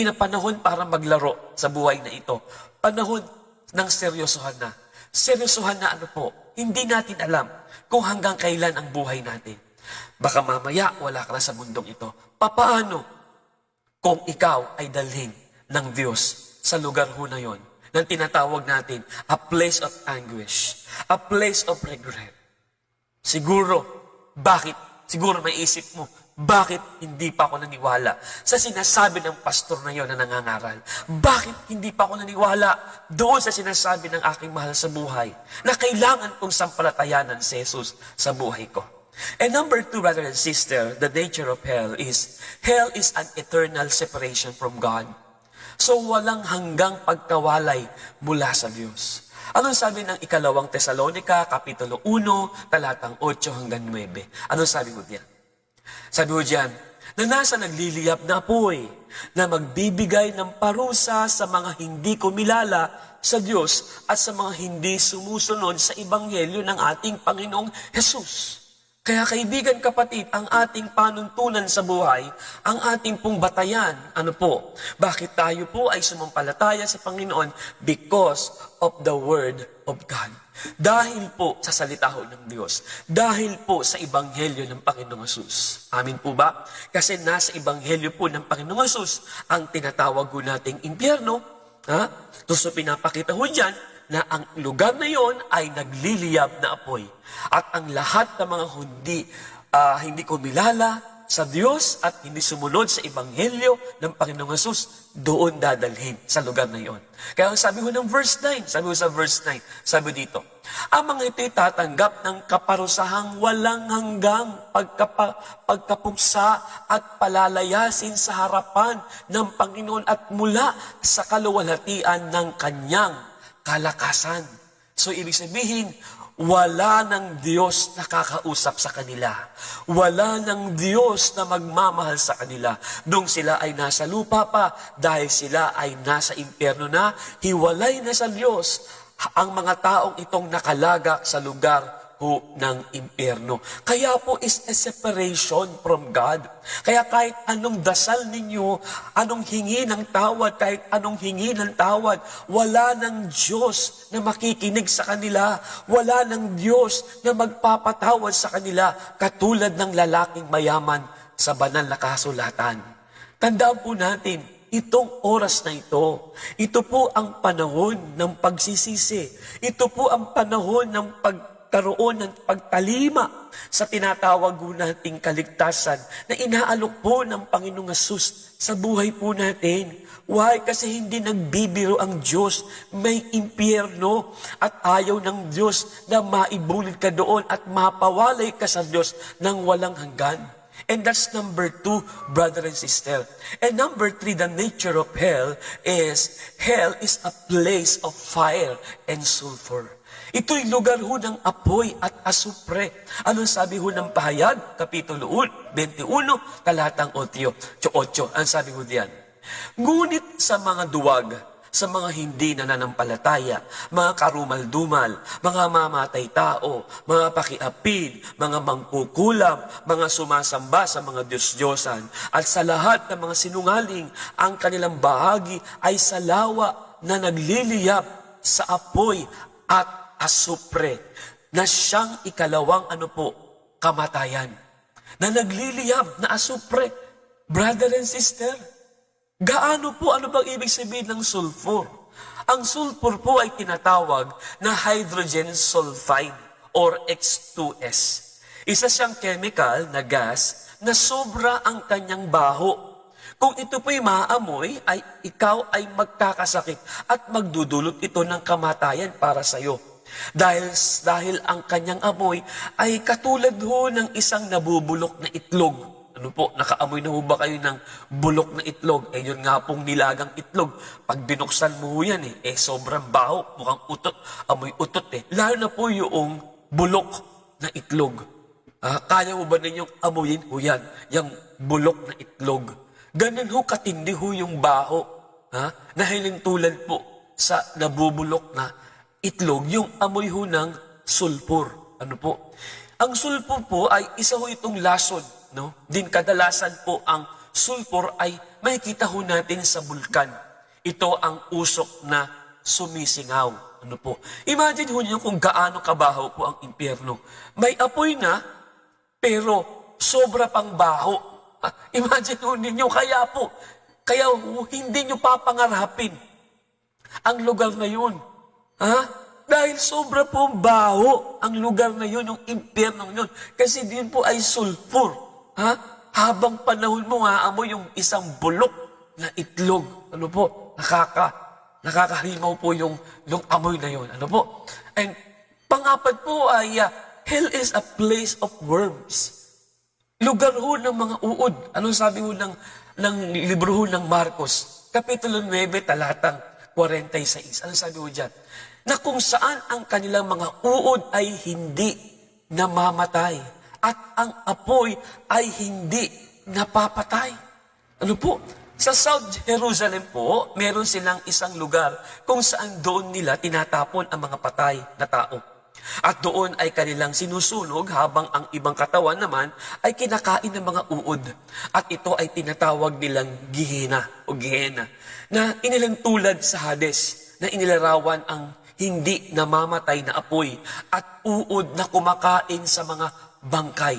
na panahon para maglaro sa buhay na ito. Panahon ng seryosohan na. Seryosohan na ano po, hindi natin alam kung hanggang kailan ang buhay natin. Baka mamaya wala ka na sa mundong ito. Papaano kung ikaw ay dalhin ng Diyos sa lugar ho na yon, nang tinatawag natin a place of anguish, a place of regret? Siguro may isip mo, bakit hindi pa ako naniwala sa sinasabi ng pastor na yon na nangangaral? Bakit hindi pa ako naniwala doon sa sinasabi ng aking mahal sa buhay na kailangan kong sampalatayanan si Jesus sa buhay ko? And number 2, brother and sister, the nature of hell is an eternal separation from God. So walang hanggang pagkawalay mula sa Diyos. Anong sabi ng ikalawang Tesalonica, Kapitulo 1, talatang 8 hanggang 9? Anong sabi mo diyan? Sabi mo diyan, na nasa nagliliyab na apoy, na magbibigay ng parusa sa mga hindi kumilala sa Diyos at sa mga hindi sumusunod sa Ebanghelyo ng ating Panginoong Hesus. Kaya kaibigan, kapatid, ang ating panuntunan sa buhay, ang ating pong batayan, bakit tayo po ay sumampalataya sa Panginoon? Because of the Word of God. Dahil po sa salita ho ng Diyos. Dahil po sa Ebanghelyo ng Panginoong Hesus. Amin po ba? Kasi nasa Ebanghelyo po ng Panginoong Hesus ang tinatawag ho nating impyerno. So pinapakita ho dyan na ang lugar na yon ay nagliliyab na apoy. At ang lahat ng mga hindi kumilala sa Diyos at hindi sumunod sa Ebanghelyo ng Panginoong Hesus, doon dadalhin sa lugar na yon. Kaya sabi ko ng verse 9, sabi dito, ang mga ito'y tatanggap ng kaparusahang walang hanggang pagkapumsa at palalayasin sa harapan ng Panginoon at mula sa kaluwalhatian ng kanyang kalakasan. So, ibig sabihin, wala ng Diyos na kakausap sa kanila. Wala ng Diyos na magmamahal sa kanila. Nung sila ay nasa lupa pa, dahil sila ay nasa impyerno na, hiwalay na sa Diyos ang mga taong itong nakalaga sa lugar ng impyerno. Kaya po is a separation from God. Kaya kahit anong dasal ninyo, anong hingi ng tawad, kahit anong hingi ng tawad, wala ng Diyos na makikinig sa kanila. Wala ng Diyos na magpapatawad sa kanila, katulad ng lalaking mayaman sa banal na kasulatan. Tandaan po natin, itong oras na ito po ang panahon ng pagsisisi. Ito po ang panahon ng pagkaroon ng pagtalima sa tinatawag po nating kaligtasan na inaalok po ng Panginoong Hesus sa buhay po natin. Why? Kasi hindi nagbibiro ang Diyos. May impyerno at ayaw ng Diyos na maibulid ka doon at mapawalay ka sa Diyos ng walang hanggan. And that's number 2, brother and sister. And number 3, the nature of hell is a place of fire and sulfur. Ito'y lugar ho ng apoy at asupre. Anong sabi ho ng Pahayag? Kapitulo 21, talatang 8. Ang sabi ho diyan, ngunit sa mga duwag sa mga hindi nananampalataya, mga karumal-dumal, mga mamatay tao, mga pakiapid, mga mangkukulam, mga sumasamba sa mga Diyos-Diyosan, at sa lahat ng mga sinungaling, ang kanilang bahagi ay sa lawa na nagliliyab sa apoy at asupre, na siyang ikalawang kamatayan. Na nagliliyab na asupre. Brother and sister, ano bang ibig sabihin ng sulfur? Ang sulfur po ay tinatawag na hydrogen sulfide or H2S. Isa siyang chemical na gas na sobra ang kanyang baho. Kung ito po'y maaamoy, ay ikaw ay magkakasakit at magdudulot ito ng kamatayan para sa iyo. Dahil ang kanyang amoy ay katulad ho ng isang nabubulok na itlog. Ano po, nakaamoy na ho ba kayo ng bulok na itlog? Yun nga pong nilagang itlog. Pag binuksan mo ho yan sobrang baho, mukhang utot, amoy utot Lalo na po yung bulok na itlog. Kaya mo ba ninyong amuyin ho yan, yung bulok na itlog? Ganun ho katindi ho yung baho. Nahiling tulad po sa nabubulok na itlog, yung amoy ho ng sulfur. Ano po? Ang sulfur po ay isa ho itong lason. Din kadalasan po ang sulfur ay makikita ho natin sa bulkan. Ito ang usok na sumisingaw. Ano po? Imagine ho niyo kung gaano kabaho po ang impyerno. May apoy na, pero sobra pang baho. Imagine ho ninyo, kaya hindi nyo papangarapin ang lugar na yun. Dahil sobra po baho ang lugar na yun, yung impyerno yun. Kasi din po ay sulfur. Habang panahon mo amoy yung isang bulok na itlog. Ano po? Nakakahalimaw po yung amoy na yun. Ano po? And pangapat po ay, hell is a place of worms. Lugar ho ng mga uod. Anong sabi ho ng libro ho ng Marcos? Kapitulo 9, talatang 46. Anong sabi ho dyan? Na kung saan ang kanilang mga uod ay hindi namamatay at ang apoy ay hindi napapatay. Ano po? Sa South Jerusalem po, meron silang isang lugar kung saan doon nila tinatapon ang mga patay na tao. At doon ay kanilang sinusunog habang ang ibang katawan naman ay kinakain ng mga uod. At ito ay tinatawag nilang Gehenna, na inilang tulad sa Hades, na inilarawan ang hindi namamatay na apoy at uod na kumakain sa mga bangkay.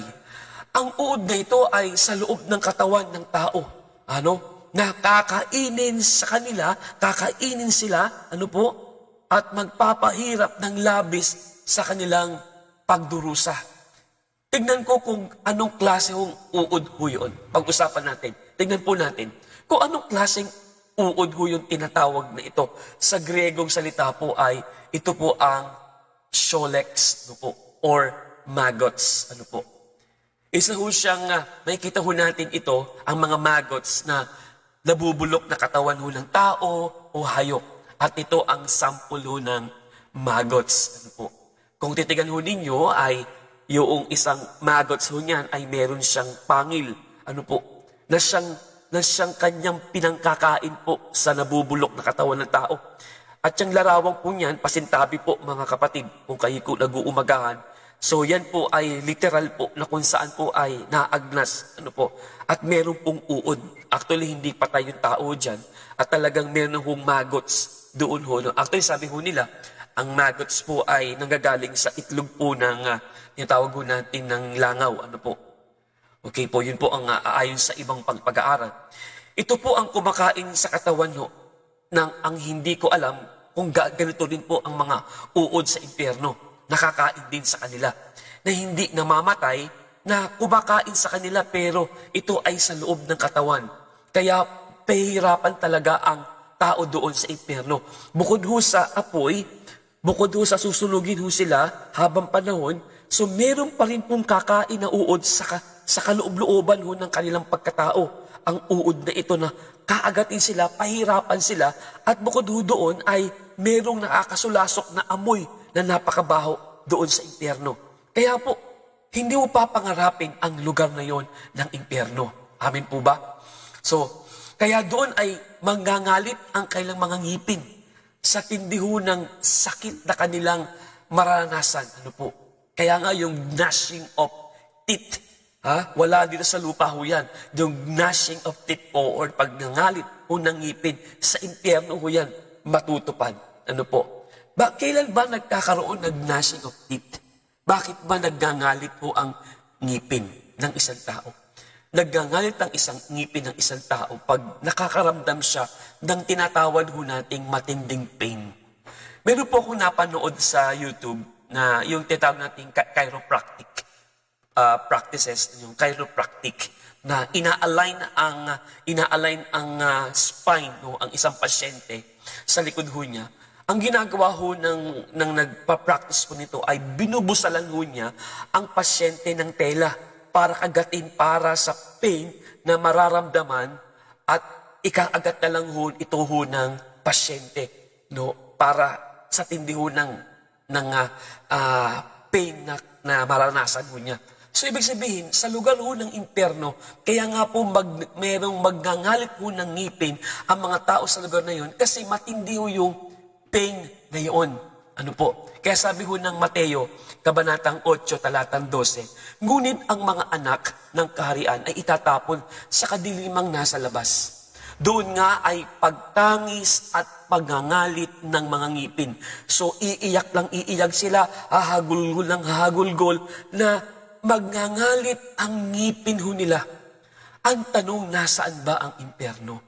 Ang uod na ito ay sa loob ng katawan ng tao. Na kakainin sila, at magpapahirap ng labis sa kanilang pagdurusa. Tignan ko kung anong klaseng uod ho yun. Pag-usapan natin. Tignan po natin kung anong klaseng uod ho yung tinatawag na ito. Sa Gregong salita po ay ito po ang sholex or maggots. Isa ho siyang, makikita ho natin ito, ang mga maggots na nabubulok na katawan ho ng tao o hayop. At ito ang sample ho ng maggots. Kung titigan ho ninyo ay yung isang maggots ho niyan ay meron siyang pangil. Na siyang kanyang pinangkakain po sa nabubulok na katawan ng tao. At yung larawang po niyan, pasintabi po mga kapatid, kung kayo nag-uumagahan. So yan po ay literal po na kung saan po ay naagnas. At meron pong uod. Actually, hindi patay yung tao dyan. At talagang meron hong maggots doon ho. Actually, sabi ho nila, ang maggots po ay nanggagaling sa itlog po ng, tinatawag ho natin ng langaw. Okay po, yun po ang aayon sa ibang pag-aaral. Ito po ang kumakain sa katawan ng ang hindi ko alam kung ganito rin po ang mga uod sa impyerno. Nakakain din sa kanila. Na hindi namamatay, na kumakain sa kanila pero ito ay sa loob ng katawan. Kaya pahihirapan talaga ang tao doon sa impyerno. Bukod ho sa apoy, bukod ho sa susunugin ho sila habang panahon, so meron pa rin pong kakain na uod sa kaloob-looban ho ng kanilang pagkatao. Ang uod na ito na kaagatin sila, pahirapan sila, at bukod ho doon ay merong nakakasulasok na amoy na napakabaho doon sa impyerno. Kaya po, hindi mo papangarapin ang lugar na yon ng impyerno. Amin po ba? So, Kaya doon ay mangangalit ang kailang mga ngipin sa tindi ho ng sakit na kanilang maranasan. Ano po? Kaya nga yung gnashing of teeth, wala dito sa lupa ho yan. Yung gnashing of teeth po or pagngangalit ho ng ngipin sa impyerno ho yan matutupad. Ano po? Kailan ba nagkakaroon ng gnashing of teeth? Bakit ba nagngangalit ho ang ngipin ng isang tao? Nagngangalit ang isang ngipin ng isang tao pag nakakaramdam siya ng tinatawag ho nating matinding pain. Meron po akong napanood sa YouTube na yung tinatawag nating chiropractic practices, yung chiropractic na ina-align ang spine no, ang isang pasyente sa likod ho niya. Ang ginagawa ho ng nagpa-practice po nito ay binubusalan ho niya ang pasyente ng tela para kagatin para sa pain na mararamdaman at ikaagat na lang ho ito ho ng pasyente no para sa tindi ho ng pain na maranasan ho niya. So ibig sabihin, sa lugar ho ng impyerno, kaya nga po merong magngangalit ho ng ngipin ang mga tao sa lugar na yun kasi matindi ho yung pain na yun. Ano po? Kaya sabi ho ng Mateo, Kabanatang 8, talatang 12, ngunit ang mga anak ng kaharian ay itatapon sa kadilimang nasa labas. Doon nga ay pagtangis at pagngangalit ng mga ngipin. So iiyak lang iiyak sila, hahagulgol lang hahagulgol na magngangalit ang ngipin ho nila. Ang tanong, nasaan ba ang impyerno?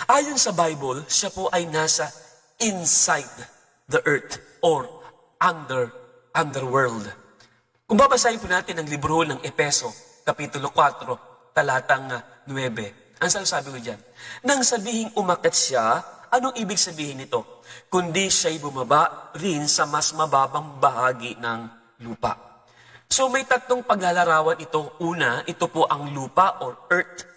Ayon sa Bible, siya po ay nasa inside the earth or underworld. Kung babasahin po natin ang libro ng Epeso, Kapitulo 4, talatang 9, ang sabi ko dyan, nang sabihing umakyat siya, anong ibig sabihin nito? Kundi siya'y bumaba rin sa mas mababang bahagi ng lupa. So may tatlong paglalarawan ito. Una, ito po ang lupa or earth.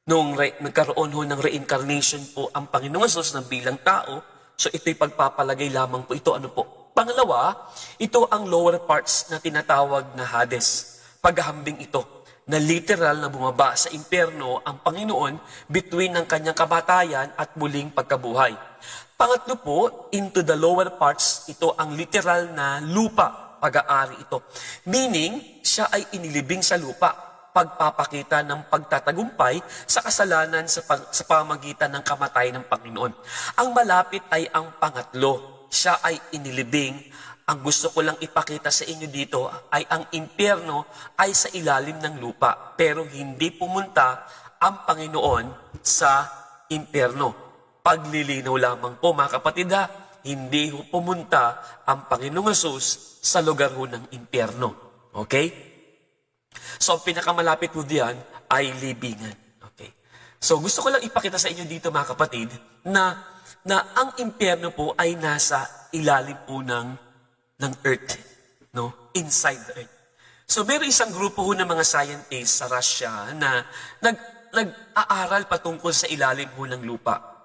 Nung nagkaroon ho ng reincarnation po ang Panginoong Hesus na bilang tao, so ito'y pagpapalagay lamang po ito. Ano po? Pangalawa, ito ang lower parts na tinatawag na Hades. Paghahambing ito na literal na bumaba sa impyerno ang Panginoon between ng kanyang kamatayan at muling pagkabuhay. Pangatlo po, into the lower parts, ito ang literal na lupa, pag-aari ito. Meaning, siya ay inilibing sa lupa, pagpapakita ng pagtatagumpay sa kasalanan sa pamagitan ng kamatayan ng Panginoon. Ang malapit ay ang pangatlo, siya ay inilibing. Ang gusto ko lang ipakita sa inyo dito ay ang impyerno ay sa ilalim ng lupa, pero hindi pumunta ang Panginoon sa impyerno. Paglilinaw lamang po mga kapatid hindi pumunta ang Panginoong Hesus sa lugar ho ng impyerno. Okay? So ang pinakamalapit po diyan ay libingan. Okay? So gusto ko lang ipakita sa inyo dito mga kapatid na ang impyerno po ay nasa ilalim po ng earth, no? Inside the earth. So meron isang grupo ho ng mga scientists sa Russia na nag-aaral patungkol sa ilalim ho ng lupa.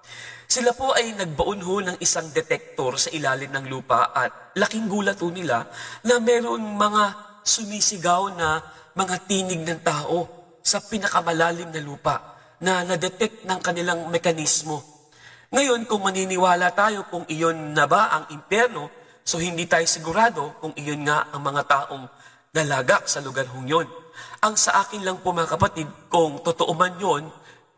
Sila po ay nagbaon ho ng isang detector sa ilalim ng lupa at laking gulat ho nila na meron mga sumisigaw na mga tinig ng tao sa pinakamalalim na lupa na na-detect ng kanilang mekanismo. Ngayon, kung maniniwala tayo kung iyon na ba ang impyerno, so hindi tayo sigurado kung iyon nga ang mga taong nalagak sa lugar hong yun. Ang sa akin lang po mga kapatid, kung totoo man yun,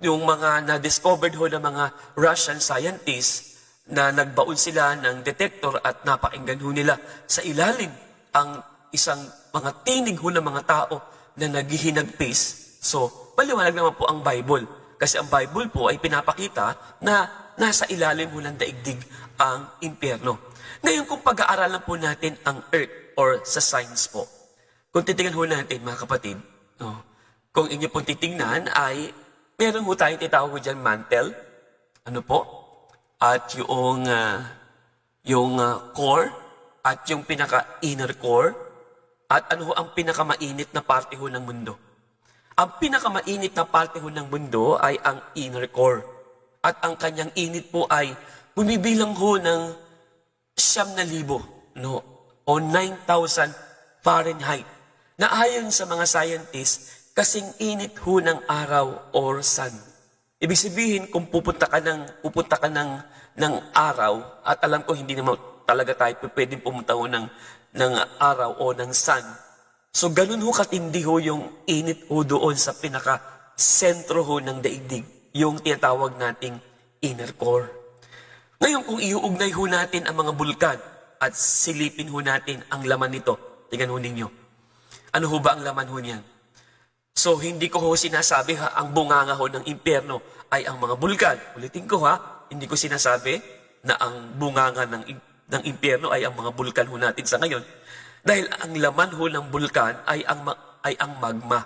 yung mga na-discovered ho ng mga Russian scientists na nagbaon sila ng detector at napakinggan ho nila sa ilalim ang isang mga tinig ho ng mga tao na naghihinagpis. So, paliwanag naman po ang Bible. Kasi ang Bible po ay pinapakita na nasa ilalim ho ng daigdig ang impyerno. Ngayon, kung pag-aaralan po natin ang earth or sa science po, kung titingnan ho natin mga kapatid, no, kung inyo pong titingnan ay meron ho tayong titawag dyan mantle, ano po, at yung core, at yung pinaka-inner core, at ano ho ang pinakamainit na parte ho ng mundo. Ang pinakamainit na parte ho ng mundo ay ang inner core. At ang kanyang init po ay bumibilang ho ng 9,000, no? O 9,000 Fahrenheit. Na ayon sa mga scientists, kasing init ho ng araw or sun. Ibig sabihin, kung pupunta ka ng araw, at alam ko hindi naman talaga tayo pwedeng pumunta ho ng araw o ng sun. So, ganun ho katindi ho yung init ho doon sa pinaka-sentro ho ng daigdig, yung tinatawag nating inner core. Ngayon, kung iuugnay ho natin ang mga bulkan at silipin ho natin ang laman nito, tingnan ho ninyo. Ano ho ba ang laman ho niyan? So, hindi ko ho sinasabi ang bunganga ho ng impyerno ay ang mga bulkan. Ulitin ko hindi ko sinasabi na ang bunganga ng impyerno ay ang mga bulkan ho natin sa ngayon. Dahil ang laman ho ng bulkan ay ang magma.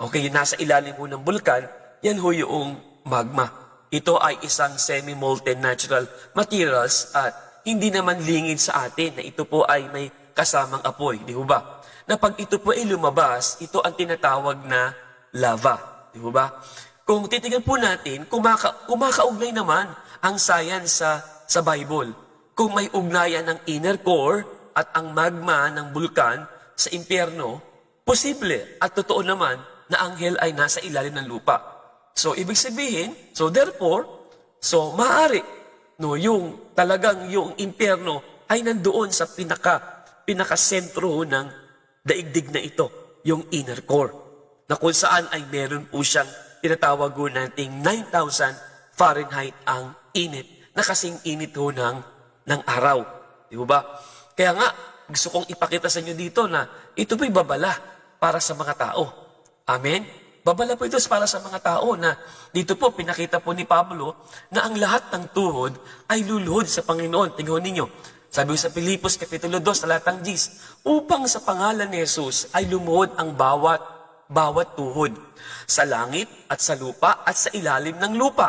Okay, nasa ilalim ho ng bulkan, yan ho yung magma. Ito ay isang semi-molten natural materials at hindi naman lingid sa atin na ito po ay may kasamang apoy, di ba? Na pag ito po ay lumabas, ito ang tinatawag na lava, di ba? Kung titingnan po natin, kumakaugnay naman ang science sa Bible. Kung may ugnayan ng inner core at ang magma ng bulkan sa impyerno, posible at totoo naman na anghel ay nasa ilalim ng lupa. So, ibig sabihin, therefore, maaari, yung talagang yung impyerno ay nandoon sa pinaka-sentro ng daigdig na ito, yung inner core, na kung saan ay meron po siyang tinatawag ho nating 9,000 Fahrenheit ang init, na kasing init ho ng araw. Di ba? Kaya nga, gusto kong ipakita sa inyo dito na ito po'y babala para sa mga tao. Amen? Babala po ito para sa mga tao na dito po pinakita po ni Pablo na ang lahat ng tuhod ay luluhod sa Panginoon. Tingnan ninyo, sabi ko sa Pilipos Kapitulo 2, talatang 10, upang sa pangalan ni Jesus ay lumuhod ang bawat tuhod sa langit at sa lupa at sa ilalim ng lupa.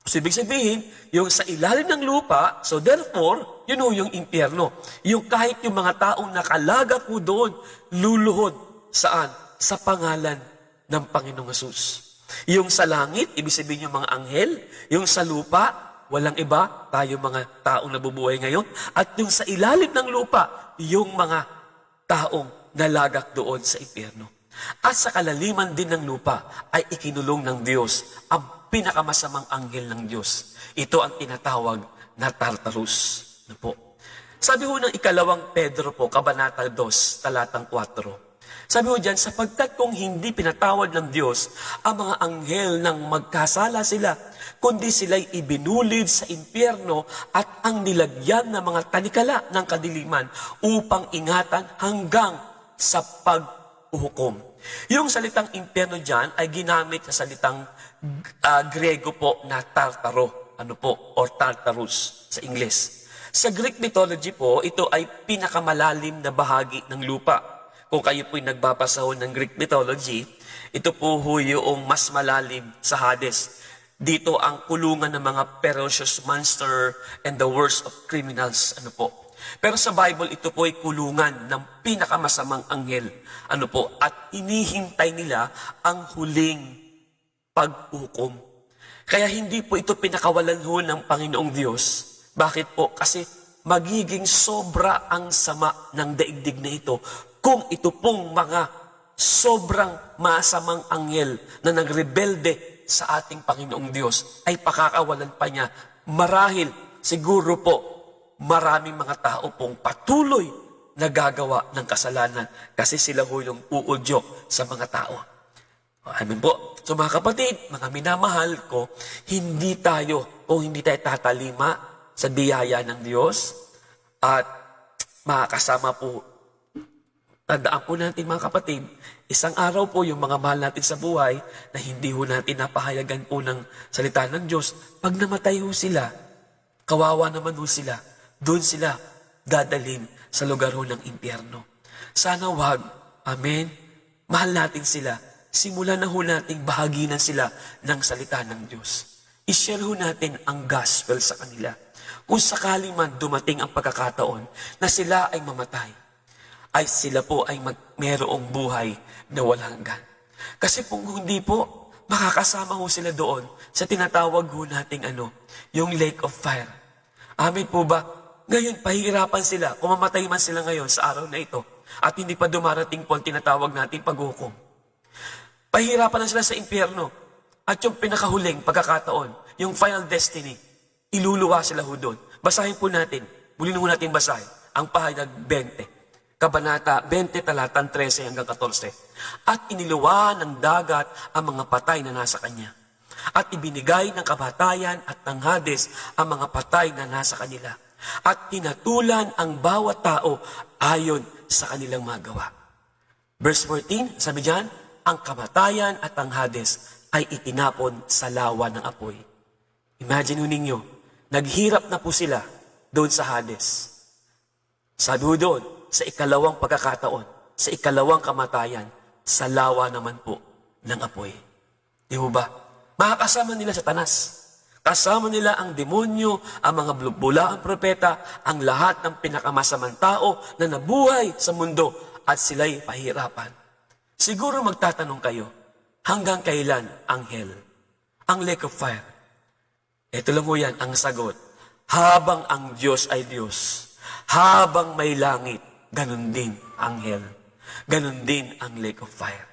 So, ibig sabihin, yung sa ilalim ng lupa, so therefore, yun yung impyerno. Yung kahit yung mga taong nakalagak po doon, luluhod. Saan? Sa pangalan ng Panginoong Hesus. Yung sa langit, ibig sabihin yung mga anghel. Yung sa lupa, walang iba, tayo mga taong nabubuhay ngayon. At yung sa ilalim ng lupa, yung mga taong nalagak doon sa impyerno. At sa kalaliman din ng lupa ay ikinulong ng Diyos ang pinakamasamang anghel ng Diyos. Ito ang tinatawag na Tartarus. Ano po? Sabi ho ng ikalawang Pedro po, Kabanata 2, talatang 4. Sabi ho dyan, sapagkat kung hindi pinatawad ng Diyos ang mga anghel nang magkasala sila, kundi sila'y ibinulid sa impyerno at ang nilagyan ng mga tanikala ng kadiliman upang ingatan hanggang sa paghuhukom. Yung salitang impyerno dyan ay ginamit sa salitang Grego po na Tartaro, or Tartarus sa Ingles. Sa Greek mythology po, ito ay pinakamalalim na bahagi ng lupa. Kung kayo po'y nagbabasa ng Greek mythology, ito po yung mas malalim sa Hades. Dito ang kulungan ng mga ferocious monster and the worst of criminals. Pero sa Bible, ito po ay kulungan ng pinakamasamang anghel. At hinihintay nila ang huling paghukom. Kaya hindi po ito pinakawalan ho ng Panginoong Diyos. Bakit po? Kasi magiging sobra ang sama ng daigdig na ito kung ito pong mga sobrang masamang anghel na nagrebelde sa ating Panginoong Diyos ay pakakawalan pa niya. Marahil, siguro po, maraming mga tao pong patuloy na gagawa ng kasalanan kasi sila ho yung uudyo sa mga tao. Amen po. So mga kapatid, mga minamahal ko, hindi tayo tatalima sa biyaya ng Diyos at makakasama po. Tandaan po natin mga kapatid, isang araw po yung mga mahal natin sa buhay na hindi ho natin napahayagan po ng salita ng Diyos, pag namatay ho sila, kawawa naman ho sila, doon sila dadalhin sa lugar ho ng impyerno. Sana wag. Amen. Mahal natin sila. Simulan na ho nating bahaginan sila ng salita ng Diyos. I-share ho natin ang gospel sa kanila. Kung sakali man dumating ang pagkakataon na sila ay mamatay, ay sila po ay mayroong buhay na walang hanggan. Kasi kung hindi po, makakasama ho sila doon sa tinatawag ho nating yung lake of fire. Amen po ba? Ngayon, pahihirapan sila. Kung mamatay man sila ngayon sa araw na ito at hindi pa dumarating po ang tinatawag nating paghukom. Pahihirapan na sila sa impyerno. At yung pinakahuling pagkakataon, yung final destiny, iluluwa sila ho doon. Basahin po natin, muli na natin basahin, ang pahayag 20. Kabanata 20, talatang 13 hanggang 14. At iniluwa ng dagat ang mga patay na nasa kanya. At ibinigay ng kamatayan at ng Hades ang mga patay na nasa kanila. At tinatulan ang bawat tao ayon sa kanilang magawa. Verse 14, sabi diyan, ang kamatayan at ang Hades ay itinapon sa lawa ng apoy. Imagine ninyo, naghirap na po sila doon sa Hades. Sabi ho doon, sa ikalawang pagkakataon, sa ikalawang kamatayan, sa lawa naman po ng apoy. Di ho ba? Makakasama nila sa tanas. Kasama nila ang demonyo, ang mga bulaang propeta, ang lahat ng pinakamasamang tao na nabuhay sa mundo at sila'y pahirapan. Siguro magtatanong kayo, hanggang kailan ang hell? Ang lake of fire? Ito lang ho yan ang sagot. Habang ang Diyos ay Diyos, habang may langit, ganun din ang hell. Ganun din ang lake of fire.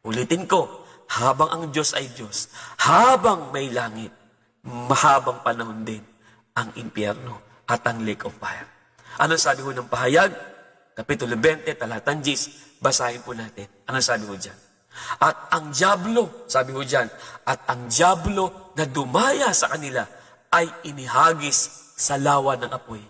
Ulitin ko, habang ang Diyos ay Diyos, habang may langit, mahabang panahon din ang impyerno at ang lake of fire. Ano sabi ho ng pahayag? Kapitulo 20, talatang 10, basahin po natin. Ano sabi ho dyan? At ang diablo, sabi ho dyan, at ang diablo na dumaya sa kanila ay inihagis sa lawa ng apoy.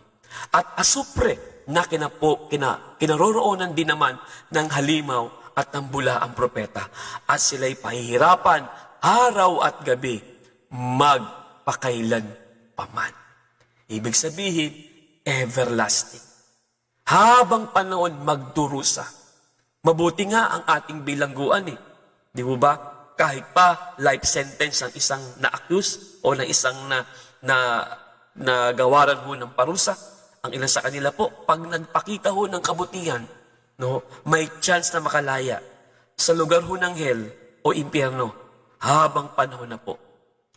At asupre na kinaroroonan din naman ng halimaw at ng bulaang propeta. At sila'y pahihirapan araw at gabi, magpakailan paman. Ibig sabihin, everlasting. Habang panahon magdurusa. Mabuti nga ang ating bilangguan eh. Di ba? Kahit pa life sentence ang isang na-accuse o ng isang na gawaran ho ng parusa, ang ilan sa kanila po, pag nagpakita ho ng kabutihan, no, may chance na makalaya sa lugar ho ng hell o impyerno habang panahon na po.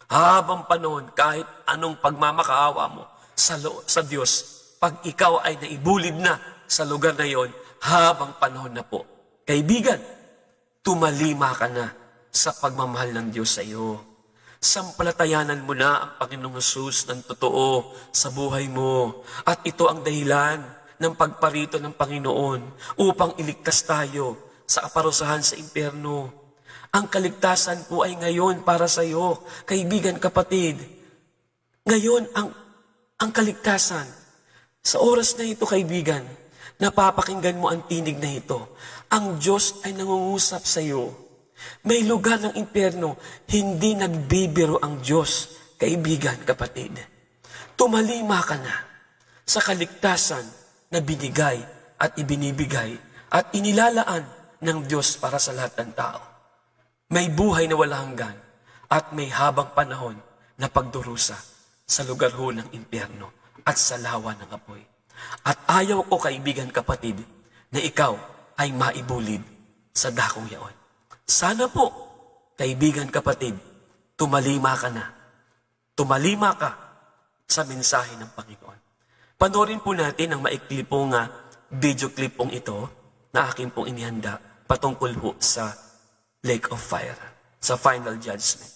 Habang panahon, kahit anong pagmamakaawa mo sa Diyos, pag ikaw ay naibulid na sa lugar na yon, habang panahon na po. Kaibigan, tumalima ka na sa pagmamahal ng Diyos sa iyo. Sampalatayanan mo na ang Panginoong Hesus ng totoo sa buhay mo. At ito ang dahilan ng pagparito ng Panginoon upang iligtas tayo sa kaparusahan sa impyerno. Ang kaligtasan po ay ngayon para sa iyo, kaibigan, kapatid. Ngayon ang kaligtasan. Sa oras na ito, kaibigan, napapakinggan mo ang tinig na ito. Ang Diyos ay nangungusap sa iyo. May lugar ng impyerno, hindi nagbibiro ang Diyos, kaibigan, kapatid. Tumalima ka na sa kaligtasan na binigay at ibinibigay at inilalaan ng Diyos para sa lahat ng tao. May buhay na wala hanggan at may habang panahon na pagdurusa sa lugar ho ng impyerno at sa lawa ng apoy. At ayaw ko, kaibigan, kapatid, na ikaw ay maibulid sa dakong yaon. Sana po, kaibigan, kapatid, tumalima ka na. Tumalima ka sa mensahe ng Panginoon. Panoorin po natin ang maikli pong video clip pong ito na aking pong inihanda patungkol po sa Lake of Fire, sa Final Judgment.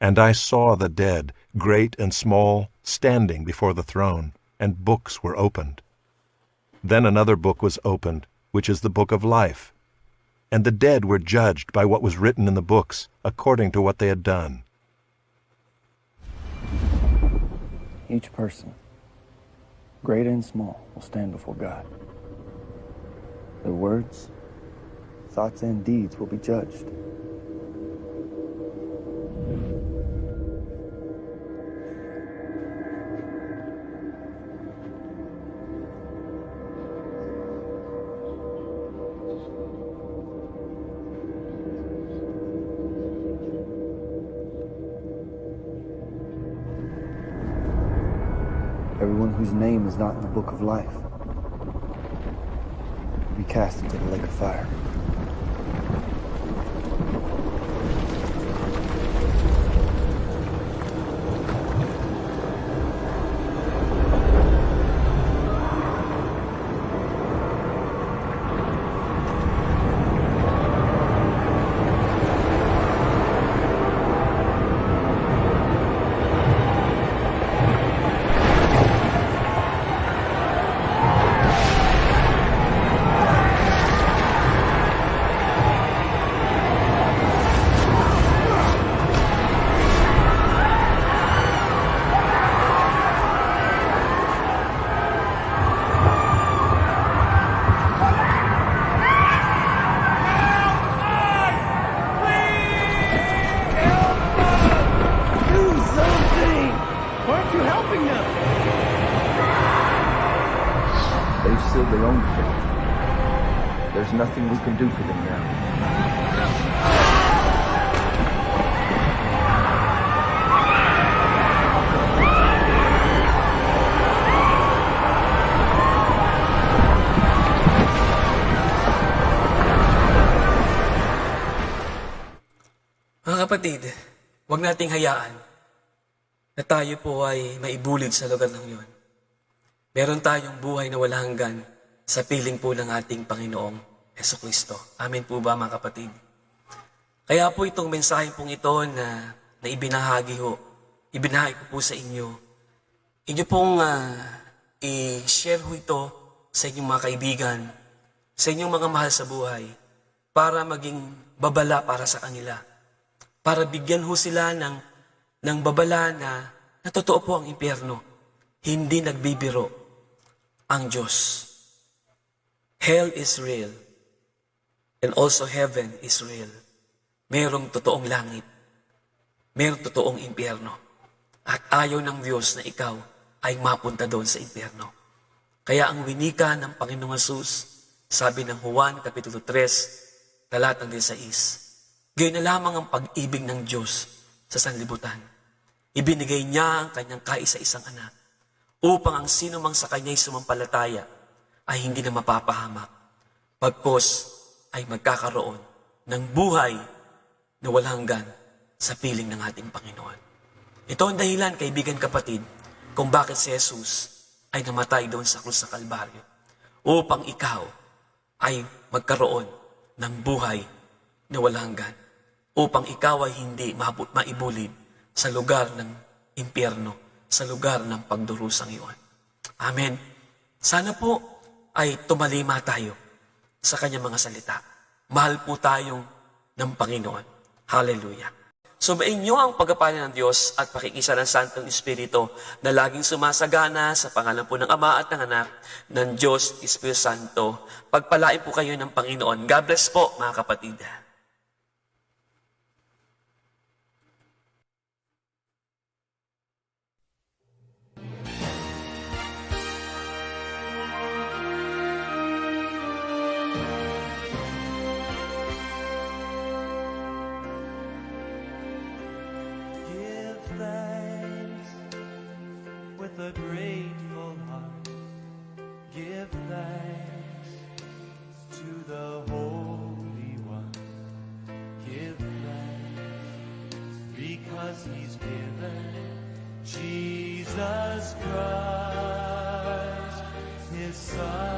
And I saw the dead, great and small, standing before the throne, and books were opened. Then another book was opened, which is the book of life. And the dead were judged by what was written in the books, according to what they had done. Each person, great and small, will stand before God. Their words, thoughts, and deeds will be judged. Everyone whose name is not in the book of life will be cast into the lake of fire. sealed their own fate. There's nothing we can do for them now. Mga kapatid, huwag nating hayaan na tayo po ay maibulid sa lugar ng yon. Meron tayong buhay na wala hanggan sa piling po ng ating Panginoong Hesukristo. Amen po ba, mga kapatid? Kaya po itong mensahe pong ito na ibinahagi ko po sa inyo. Inyo pong i-share ho ito sa inyong mga kaibigan, sa inyong mga mahal sa buhay, para maging babala para sa kanila. Para bigyan ho sila ng babala na totoo po ang impyerno. Hindi nagbibiro ang Diyos. Hell is real. And also heaven is real. Merong totoong langit. Merong totoong impyerno. At ayaw ng Diyos na ikaw ay mapunta doon sa impyerno. Kaya ang winika ng Panginoong Hesus, sabi ng Juan Kapitulo 3, talatang 16, gayon na lamang ang pag-ibig ng Diyos sa sanlibutan. Ibinigay niya ang kanyang kaisa-isang anak upang ang sino mang sa kanya'y sumampalataya ay hindi na mapapahamak. Pagkos ay magkakaroon ng buhay na walang hanggan sa piling ng ating Panginoon. Ito ang dahilan, kaibigan kapatid, kung bakit si Jesus ay namatay doon sa krus sa Kalbaryo. Upang ikaw ay magkaroon ng buhay na walang hanggan. Upang ikaw ay hindi maibulid sa lugar ng impyerno, sa lugar ng pagdurusang iyon. Amen. Sana po ay tumalima tayo sa kanyang mga salita. Mahal po tayong ng Panginoon. Hallelujah. Subayin niyo ang pagpapala ng Diyos at pakikisa ng Santong Espiritu na laging sumasagana sa pangalan po ng Ama at ng Anak ng Diyos Espiritu Santo. Pagpalain po kayo ng Panginoon. God bless po, mga kapatid. Give thanks with a grateful heart. Give thanks to the Holy One. Give thanks because He's given Jesus Christ, His Son.